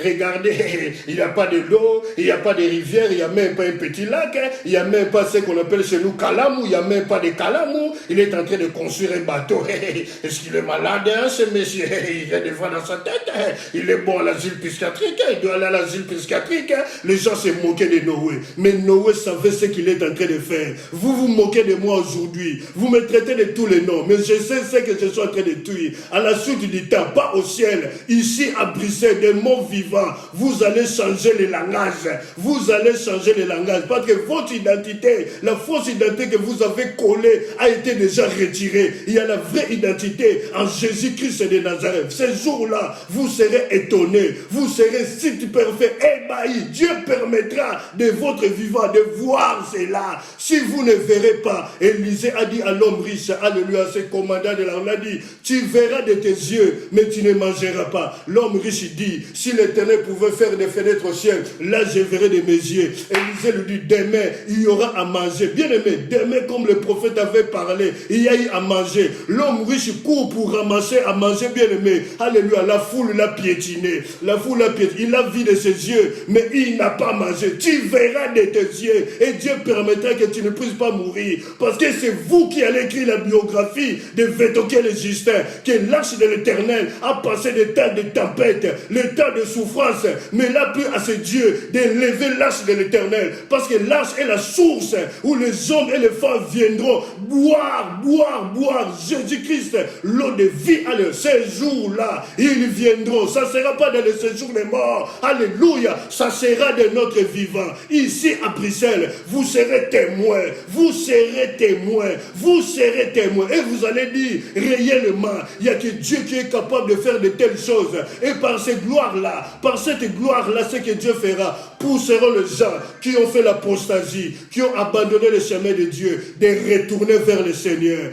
regardez, il n'y a pas de l'eau, il n'y a pas de rivière, il n'y a même pas un petit lac, il n'y a même pas ce qu'on appelle chez nous Kalamou, il n'y a même pas de Kalamou, il est en train de construire un bateau. Est-ce qu'il est malade, hein, ce monsieur? Il vient de voir dans sa tête. Il est bon à l'asile psychiatrique. Il doit aller à l'asile psychiatrique. Les gens se moquaient de Noé. Mais Noé savait ce qu'il est en train de faire. Vous vous moquez de moi aujourd'hui. Vous me traitez de tous les noms. Mais je sais ce que je suis en train de tuer. À la suite du temps, pas au ciel. Ici à Bruxelles, des mots vivants. Vous allez changer les langages. Vous allez changer les langages. Parce que votre identité, la fausse identité que vous avez collée, a été déjà retirée. Il y a la vraie identité en Jésus-Christ de Nazareth. Ces jours-là, vous serez étonnés, vous serez si parfait, ébahis. Dieu permettra de votre vivant de voir cela. Si vous ne verrez pas, Élisée a dit à l'homme riche, alléluia, à ses commandants de l'armée, a dit, tu verras de tes yeux, mais tu ne mangeras pas. L'homme riche dit, si l'Éternel pouvait faire des fenêtres au ciel, là je verrai de mes yeux. Élisée lui dit, demain, il y aura à manger. Bien aimé, demain, comme le prophète avait parlé, il y a eu à manger. L'homme riche court pour ramasser à manger, bien aimé. Alléluia, la foule l'a piétiné. La foule l'a piétiné. Il l'a vu de ses yeux, mais il n'a pas mangé. Tu verras de tes yeux et Dieu permettra que tu ne puisses pas mourir. Parce que c'est vous qui allez écrire la biographie de Vétoké le Justin, que l'arche de l'Éternel a passé des temps de tempête, les temps de souffrance, mais il a plu à ce Dieu de lever l'arche de l'Éternel. Parce que l'arche est la source où les hommes et les femmes viendront boire Jésus-Christ, l'eau de vie. Allez, ces jours-là, ils viendront. Ça ne sera pas dans le séjour des morts. Alléluia. Ça sera de notre vivant. Ici à Bruxelles, vous serez témoins. Vous serez témoins. Vous serez témoins. Et vous allez dire, réellement, il n'y a que Dieu qui est capable de faire de telles choses. Et par cette gloire-là, ce que Dieu fera, pousseront les gens qui ont fait l'apostasie, qui ont abandonné le chemin de Dieu, de retourner vers le Seigneur.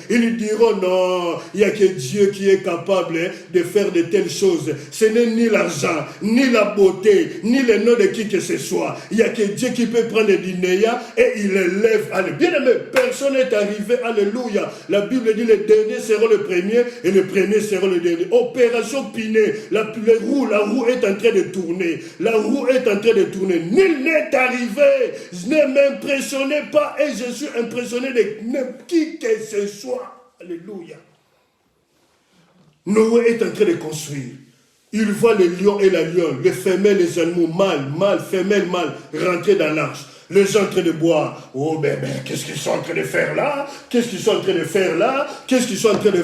Ils lui diront non, il n'y a que Dieu qui est capable de faire de telles choses. Ce n'est ni l'argent, ni la beauté, ni le nom de qui que ce soit. Il n'y a que Dieu qui peut prendre du néant et il élève. Bien aimé, personne n'est arrivé. Alléluia. La Bible dit les derniers seront le premier et les premiers seront le dernier. Opération Pinet. La roue est en train de tourner. Nul n'est arrivé. Ne m'impressionnez pas et je suis impressionné de qui que ce soit. Alléluia. Noé est en train de construire. Il voit les lions et la lionne, les femelles, les animaux, mâles, femelles, mâles, rentrer dans l'arche. Les gens en train de boire. Oh, ben, qu'est-ce qu'ils sont en train de faire là?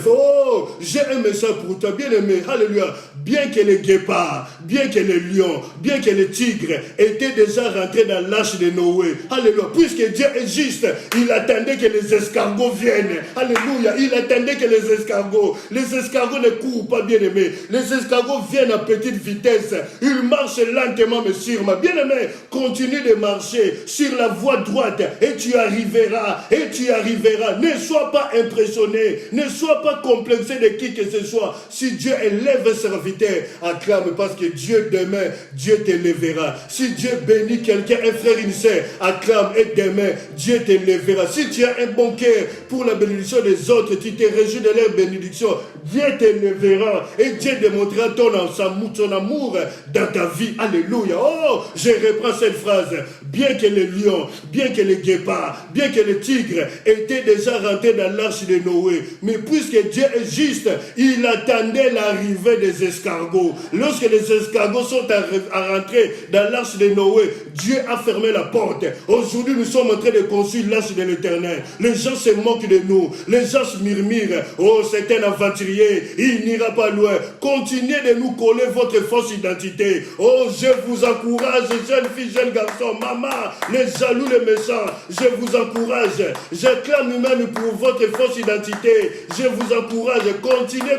Oh, j'ai un message pour toi, bien aimé. Alléluia. Bien que les guépards, bien que les lions, bien que les tigres étaient déjà rentrés dans l'arche de Noé. Alléluia. Puisque Dieu est juste, il attendait que les escargots viennent. Alléluia. Il attendait que les escargots ne courent pas, bien aimé. Les escargots viennent à petite vitesse. Ils marchent lentement, mais sûrement. Bien aimé, continue de marcher. sur la voie droite et tu arriveras, et tu arriveras. Ne sois pas impressionné, ne sois pas complexé de qui que ce soit. Si Dieu élève un serviteur, acclame parce que Dieu demain, Dieu t'élèvera. Si Dieu bénit quelqu'un, un frère, une sœur, acclame et demain, Dieu t'élèvera. Si tu as un bon cœur pour la bénédiction des autres, tu te réjouis de leur bénédiction, Dieu t'élèvera et Dieu démontrera son amour dans ta vie. Alléluia. Oh, je reprends cette phrase. Bien que les lions, bien que les guépards, bien que les tigres étaient déjà rentrés dans l'arche de Noé, mais puisque Dieu est juste, il attendait l'arrivée des escargots. Lorsque les escargots sont rentrés dans l'arche de Noé, Dieu a fermé la porte. Aujourd'hui, nous sommes en train de construire l'arche de l'Éternel. Les gens se moquent de nous. Les gens se murmurent. Oh, c'est un aventurier. Il n'ira pas loin. Continuez de nous coller votre fausse identité. Oh, je vous encourage, jeunes filles, jeunes garçons, maman, les jaloux, les méchants. Je vous encourage. Je clame même pour votre fausse identité. Je vous encourage. Continuez.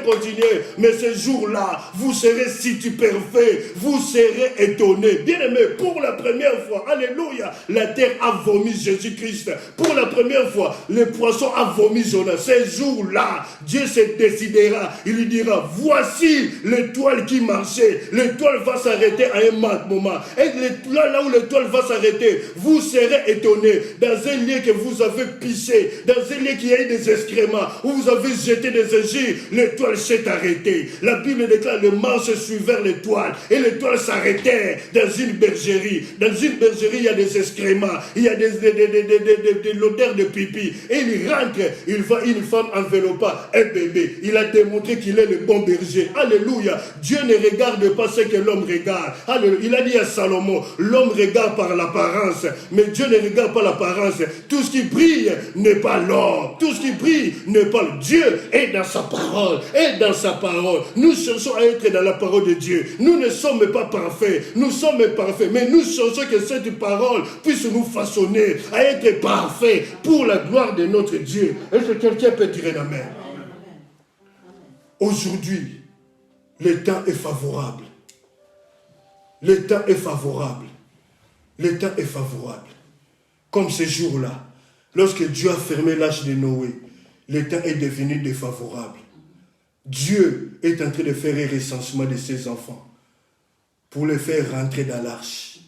Mais ce jour-là, vous serez stupéfaits. Vous serez étonnés. Bien-aimés, pour la première fois, alléluia, la terre a vomi Jésus-Christ. Pour la première fois, le poisson a vomi Jonas. Ce jour-là, Dieu se décidera. Il lui dira, voici l'étoile qui marchait. L'étoile va s'arrêter à un moment. Et là où l'étoile va s'arrêter, vous serez étonnés. Dans un lieu que vous avez pissé, dans un lieu qui a eu des excréments, où vous avez jeté des injures, l'étoile s'est arrêtée. La Bible déclare, le manche suivait vers l'étoile. Et l'étoile s'arrêtait dans une bergerie. Dans une bergerie, il y a des excréments, il y a de l'odeur de pipi. Et il rentre, il voit une femme enveloppant un bébé. Il a démontré qu'il est le bon berger. Alléluia. Dieu ne regarde pas ce que l'homme regarde. Alléluia. Il a dit à Salomon, l'homme regarde par l'apparence, mais Dieu ne regarde pas l'apparence. Tout ce qui brille n'est pas l'or. Tout ce qui brille n'est pas le Dieu. Et dans sa parole, nous cherchons à être dans la parole de Dieu. Nous ne sommes pas parfaits. Nous sommes parfaits, mais nous cherchons que cette parole puisse nous façonner à être parfaits pour la gloire de notre Dieu. Est-ce que quelqu'un peut dire un amen? Aujourd'hui, le temps est favorable. Le temps est favorable. Le temps est favorable. Comme ce jour-là, lorsque Dieu a fermé l'arche de Noé, le temps est devenu défavorable. Dieu est en train de faire un recensement de ses enfants pour les faire rentrer dans l'arche.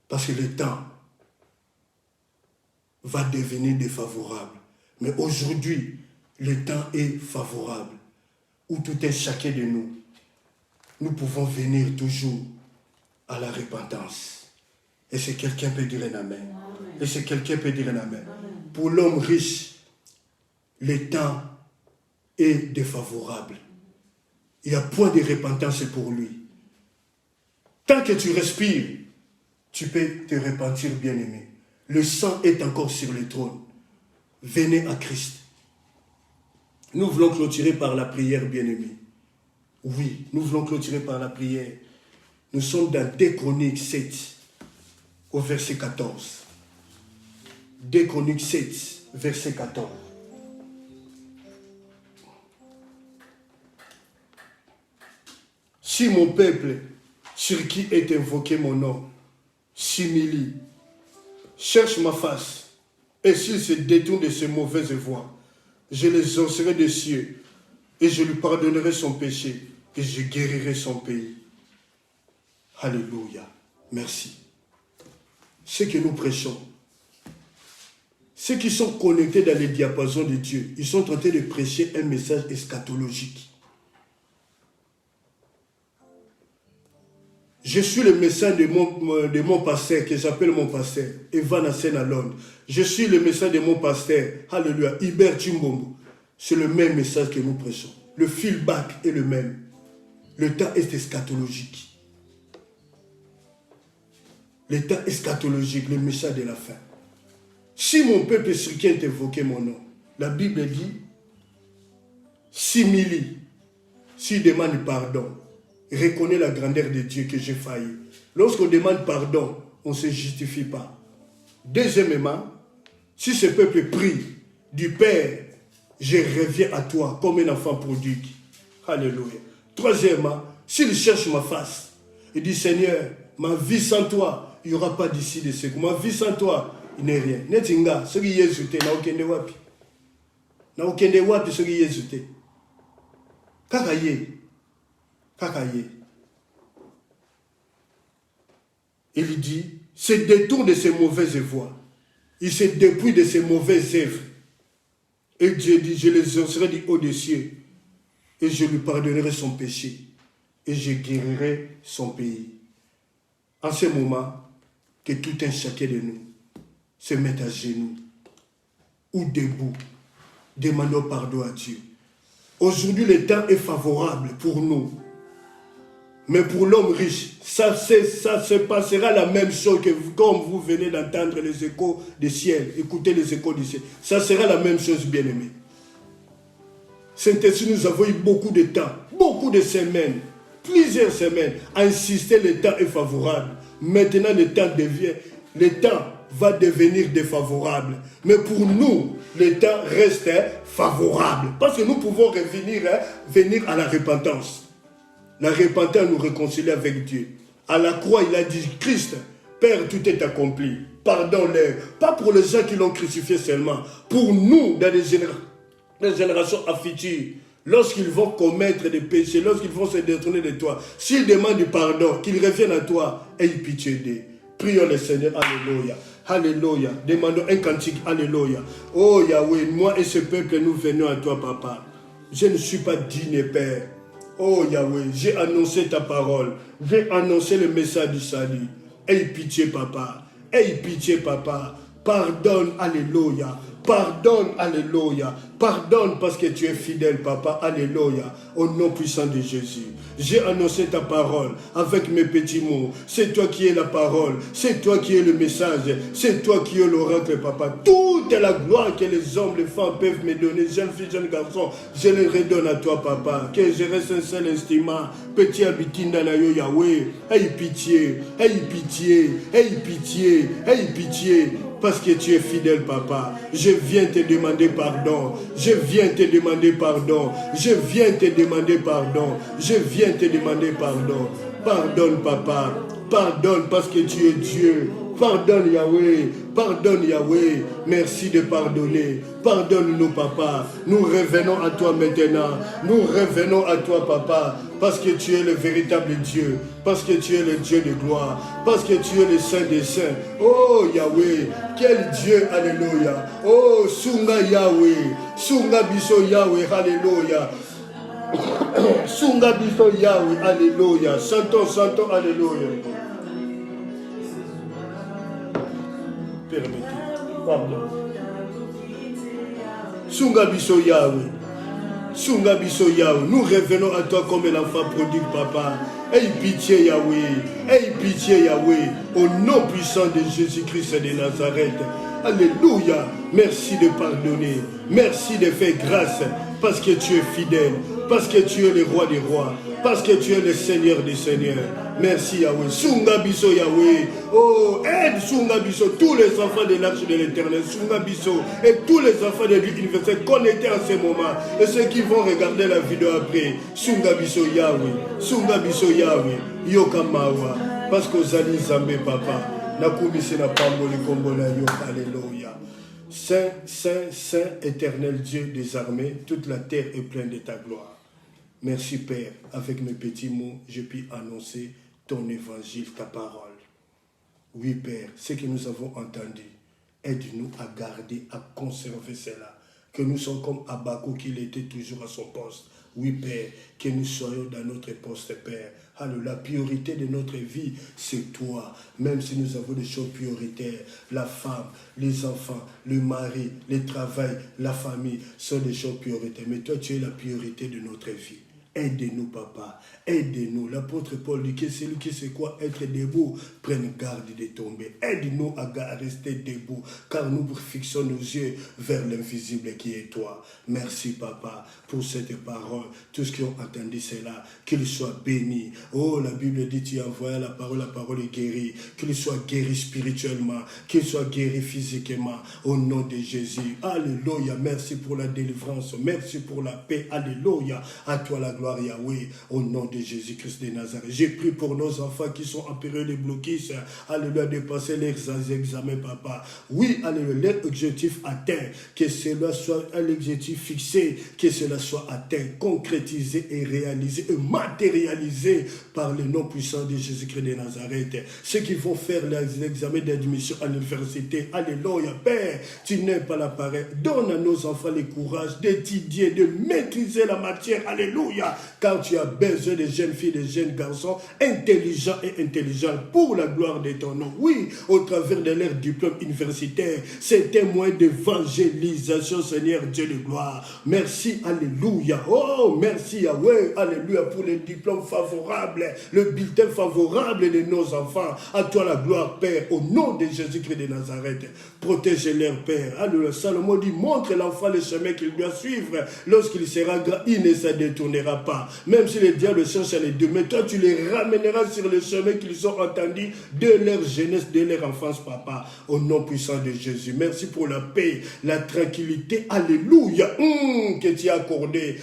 Parce que le temps va devenir défavorable. Mais aujourd'hui, le temps est favorable. Où tout est chacun de nous. Nous pouvons venir toujours à la repentance. Et si quelqu'un peut dire un amen. Et si quelqu'un peut dire un amen. Pour l'homme riche, le temps est défavorable. Il n'y a point de repentance pour lui. Tant que tu respires, tu peux te repentir, bien-aimé. Le sang est encore sur le trône. Venez à Christ. Nous voulons clôturer par la prière, bien-aimé. Oui, nous voulons clôturer par la prière. Nous sommes dans 2 Chroniques 7, au verset 14. 2 Chroniques 7, verset 14. Si mon peuple, sur qui est invoqué mon nom, s'humilie, cherche ma face, et s'il se détourne de ses mauvaises voies, je les exaucerai des cieux, et je lui pardonnerai son péché, et je guérirai son pays. Alléluia. Merci. Ce que nous prêchons, ceux qui sont connectés dans les diapasons de Dieu, ils sont en train de prêcher un message eschatologique. Je suis le message de mon pasteur, que j'appelle mon pasteur, Evan Asen à Londres. Je suis le message de mon pasteur, alléluia, Hubert Chimbombo. C'est le même message que nous prêchons. Le feedback est le même. Le temps est eschatologique. Le temps eschatologique, le message de la fin. Si mon peuple sur qui est invoqué mon nom, la Bible dit, s'humilie, s'il demande pardon, reconnais la grandeur de Dieu que j'ai failli. Lorsqu'on demande pardon, on ne se justifie pas. Deuxièmement, si ce peuple prie du Père, je reviens à toi comme un enfant prodigue. Alléluia. Troisièmement, s'il cherche ma face, il dit Seigneur, ma vie sans toi il n'y aura pas d'ici de secours. Ma vie sans toi, il n'est rien. Netinga, ce qui est jeté, n'a aucun de wapi. N'a aucun de wapi, ce qui est jeté. Kakaye. Kakaye. Il dit, se détourne de ses mauvaises voies. Il se dépouille de ses mauvaises œuvres. Et Dieu dit, je les exaucerai du haut des cieux. Et je lui pardonnerai son péché. Et je guérirai son pays. En ce moment, que tout un chacun de nous se mette à genoux ou debout, demandons pardon à Dieu. Aujourd'hui, le temps est favorable pour nous. Mais pour l'homme riche, ça se passera la même chose que comme vous venez d'entendre les échos du ciel. Écoutez les échos du ciel. Ça sera la même chose, bien-aimé. Saint-Esprit, nous avons eu beaucoup de temps, beaucoup de semaines, plusieurs semaines, à insister, le temps est favorable. Maintenant, le temps va devenir défavorable. Mais pour nous, le temps reste favorable. Parce que nous pouvons venir à la repentance. La repentance nous réconcilie avec Dieu. À la croix, il a dit, Christ, Père, tout est accompli. Pardonne-les. Pas pour les gens qui l'ont crucifié seulement. Pour nous, dans les générations futures, lorsqu'ils vont commettre des péchés, lorsqu'ils vont se détourner de toi, s'ils demandent du pardon, qu'ils reviennent à toi, aie pitié d'eux. Prions le Seigneur, alléluia. Alléluia. Demandons un cantique, alléluia. Oh Yahweh, moi et ce peuple, nous venons à toi, papa. Je ne suis pas digne, Père. Oh Yahweh, j'ai annoncé ta parole. J'ai annoncé le message du salut. Aie pitié, papa. Aie pitié, papa. Pardonne, alléluia. Pardonne, alléluia. Pardonne parce que tu es fidèle, papa, alléluia. Au nom puissant de Jésus. J'ai annoncé ta parole avec mes petits mots. C'est toi qui es la parole. C'est toi qui es le message. C'est toi qui es l'oracle, papa. Toute la gloire que les hommes, les femmes peuvent me donner, jeunes filles, jeunes garçons, je les redonne à toi, papa. Que je reste un seul instrument. Petit habitinda na yo Yahweh. Aie pitié, aie pitié, aie pitié, aie pitié. Parce que tu es fidèle, papa. Je viens te demander pardon. Je viens te demander pardon. Je viens te demander pardon. Je viens te demander pardon. Pardonne, papa. Pardonne parce que tu es Dieu. Pardonne, Yahweh. Pardonne, Yahweh. Merci de pardonner. Pardonne-nous, papa. Nous revenons à toi maintenant. Nous revenons à toi, papa. Parce que tu es le véritable Dieu. Parce que tu es le Dieu de gloire. Parce que tu es le Saint des Saints. Oh, Yahweh. Quel Dieu, alléluia. Oh, Sunga Yahweh. Sunga Biso Yahweh, alléluia. Sunga Biso Yahweh, alléluia. Santons, santons, alléluia. Permettez. Pardon. Sunga Biso Yahweh. Sunga Biso Yahweh. Nous revenons à toi comme l'enfant prodigue, papa. Aie pitié, Yahweh. Aie pitié, Yahweh. Au nom puissant de Jésus-Christ de Nazareth. Alléluia. Merci de pardonner. Merci de faire grâce. Parce que tu es fidèle. Parce que tu es le roi des rois. Parce que tu es le Seigneur des seigneurs. Merci Yahweh. Sunga Biso Yahweh. Oh, aide Sunga Biso. Tous les enfants de l'arche de l'éternel. Sunga Biso. Et tous les enfants de l'université connectés en ce moment. Et ceux qui vont regarder la vidéo après. Sunga Biso Yahweh. Sunga Biso Yahweh. Yokamawa. Parce que Zali Zambé papa. Nakumise na pamboli kombola yo. Alléluia. Saint, Saint, Saint, éternel Dieu des armées, toute la terre est pleine de ta gloire. Merci Père, avec mes petits mots, je puis annoncer ton évangile, ta parole. Oui Père, ce que nous avons entendu, aide-nous à garder, à conserver cela. Que nous soyons comme Habakkuk, qu'il était toujours à son poste. Oui Père, que nous soyons dans notre poste Père. Alors la priorité de notre vie, c'est toi. Même si nous avons des choses prioritaires, la femme, les enfants, le mari, le travail, la famille, sont des choses prioritaires. Mais toi, tu es la priorité de notre vie. Aide-nous, papa. Aide-nous. L'apôtre Paul dit que celui qui sait quoi être debout, prenne garde de tomber. Aide-nous à rester debout, car nous fixons nos yeux vers l'invisible qui est toi. Merci, papa, pour cette parole. Tous qui ont entendu cela, qu'ils soient bénis. Oh, la Bible dit, tu envoies la parole est guérie. Qu'ils soient guéris spirituellement, qu'ils soient guéris physiquement, au nom de Jésus. Alléluia. Merci pour la délivrance. Merci pour la paix. Alléluia. À toi la gloire. gloire, Yahweh, au nom de Jésus-Christ de Nazareth. J'ai prié pour nos enfants qui sont en période de blocus. Alléluia, de passer leurs examens, papa. Oui, alléluia, l'objectif atteint. Que cela soit un objectif fixé, que cela soit atteint, concrétisé et réalisé et matérialisé par le nom puissant de Jésus-Christ de Nazareth. Ceux qui vont faire les examens d'admission à l'université, alléluia, Père, tu n'es pas la pareille. Donne à nos enfants le courage d'étudier, de maîtriser la matière, alléluia, car tu as besoin de jeunes filles, de jeunes garçons intelligents et intelligents pour la gloire de ton nom. Oui, au travers de leur diplôme universitaire, c'est un moyen d'évangélisation, Seigneur Dieu de gloire. Merci, alléluia. Oh, merci Yahweh, alléluia, pour les diplômes favorables, le bulletin favorable de nos enfants. À toi la gloire, Père, au nom de Jésus-Christ de Nazareth. Protège-leur, Père. Alléluia. Salomon dit, montre l'enfant le chemin qu'il doit suivre. Lorsqu'il sera grand, il ne se détournera pas. Même si le diable cherche à les détourner, toi tu les ramèneras sur le chemin qu'ils ont entendu de leur jeunesse, de leur enfance, papa. Au nom puissant de Jésus. Merci pour la paix, la tranquillité, alléluia, que tu as accordé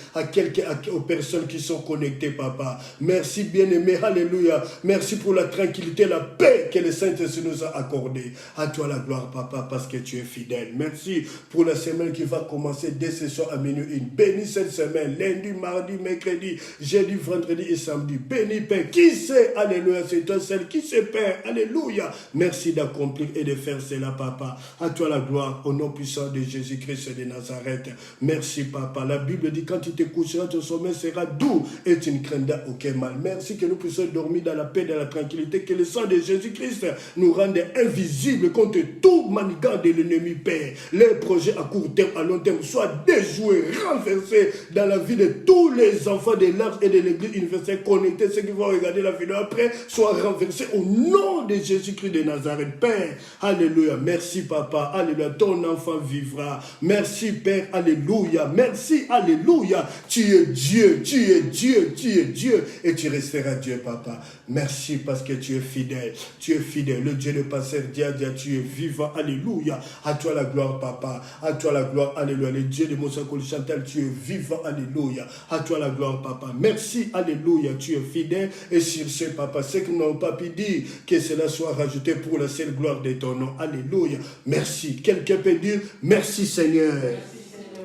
aux personnes qui sont connectées, papa. Merci, bien-aimé, alléluia. Merci pour la tranquillité, la paix que le Saint-Esprit nous a accordée. À toi la gloire, papa, parce que tu es fidèle. Merci pour la semaine qui va commencer dès ce soir à minuit. Bénis cette semaine, lundi, mardi, mercredi, jeudi, vendredi et samedi. Bénis, Père. Qui sait, alléluia, c'est toi seul qui sait, Père, alléluia. Merci d'accomplir et de faire cela, papa. À toi la gloire, au nom puissant de Jésus-Christ de Nazareth. Merci, papa. La Bible dit, quand tu te coucheras, ton sommeil sera doux et tu ne craindras aucun mal. Merci que nous puissions dormir dans la paix, dans la tranquillité, que le sang de Jésus-Christ nous rende invisibles contre tout manigant de l'ennemi, Père. Les projets à court terme, à long terme, soient déjoués, renversés dans la vie de tous les enfants de l'Arche et de l'Église universelle connectés. Ceux qui vont regarder la vidéo après, soient renversés au nom de Jésus-Christ de Nazareth, Père. Alléluia. Merci, papa. Alléluia. Ton enfant vivra. Merci, Père. Alléluia. Merci. Alléluia. Tu es Dieu. Tu es Dieu. Tu es Dieu. Et tu resteras Dieu, papa. Merci parce que tu es fidèle. Tu es fidèle. Le Dieu de Pasteur Dia, tu es vivant. Alléluia. À toi la gloire, papa. À toi la gloire. Alléluia. Le Dieu de Moussa Koli Chantal, tu es vivant. Alléluia. À toi la gloire, papa. Merci. Alléluia. Tu es fidèle. Et sur ce, papa, ceux qui n'ont pas pu dire que cela soit rajouté pour la seule gloire de ton nom. Alléluia. Merci. Quelqu'un peut dire merci, Seigneur.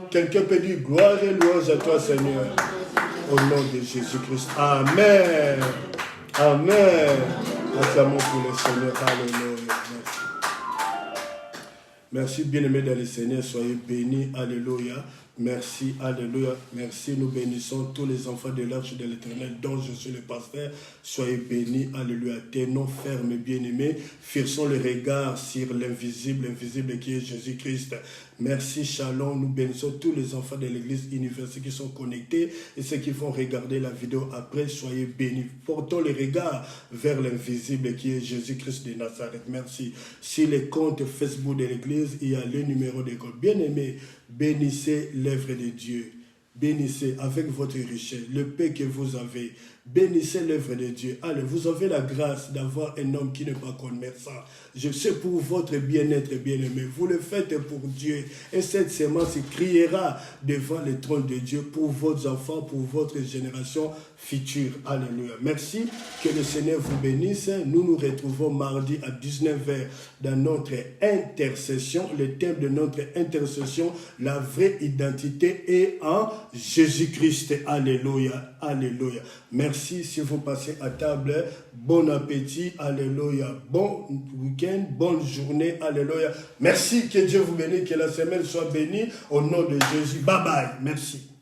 Quelqu'un peut dire gloire et louange à toi, Seigneur. Au nom de Jésus-Christ. Amen. Amen. Acclamons pour le Seigneur. Alléluia. Merci, bien-aimés dans le Seigneur. Soyez bénis. Alléluia. Merci, alléluia, merci, nous bénissons tous les enfants de l'Arche de l'Éternel dont je suis le pasteur. Soyez bénis, alléluia, tenons ferme, bien-aimés, fixons le regard sur l'invisible qui est Jésus-Christ. Merci, shalom, nous bénissons tous les enfants de l'église universelle qui sont connectés et ceux qui vont regarder la vidéo après, soyez bénis. Portons le regard vers l'invisible qui est Jésus-Christ de Nazareth. Merci. Sur les comptes Facebook de l'église, il y a le numéro d'école. Bien-aimés, bénissez l'œuvre de Dieu. Bénissez avec votre richesse, le paix que vous avez. Bénissez l'œuvre de Dieu. Allez, vous avez la grâce d'avoir un homme qui n'est pas commerçant. Je sais pour votre bien-être, bien-aimé. Vous le faites pour Dieu. Et cette semence criera devant le trône de Dieu pour vos enfants, pour votre génération future. Alléluia. Merci. Que le Seigneur vous bénisse. Nous nous retrouvons mardi à 19h dans notre intercession. Le thème de notre intercession, la vraie identité est en Jésus-Christ. Alléluia. Alléluia. Merci. Si vous passez à table, bon appétit. Alléluia. Bon week-end, bonne journée. Alléluia. Merci. Que Dieu vous bénisse. Que la semaine soit bénie. Au nom de Jésus. Bye bye. Merci.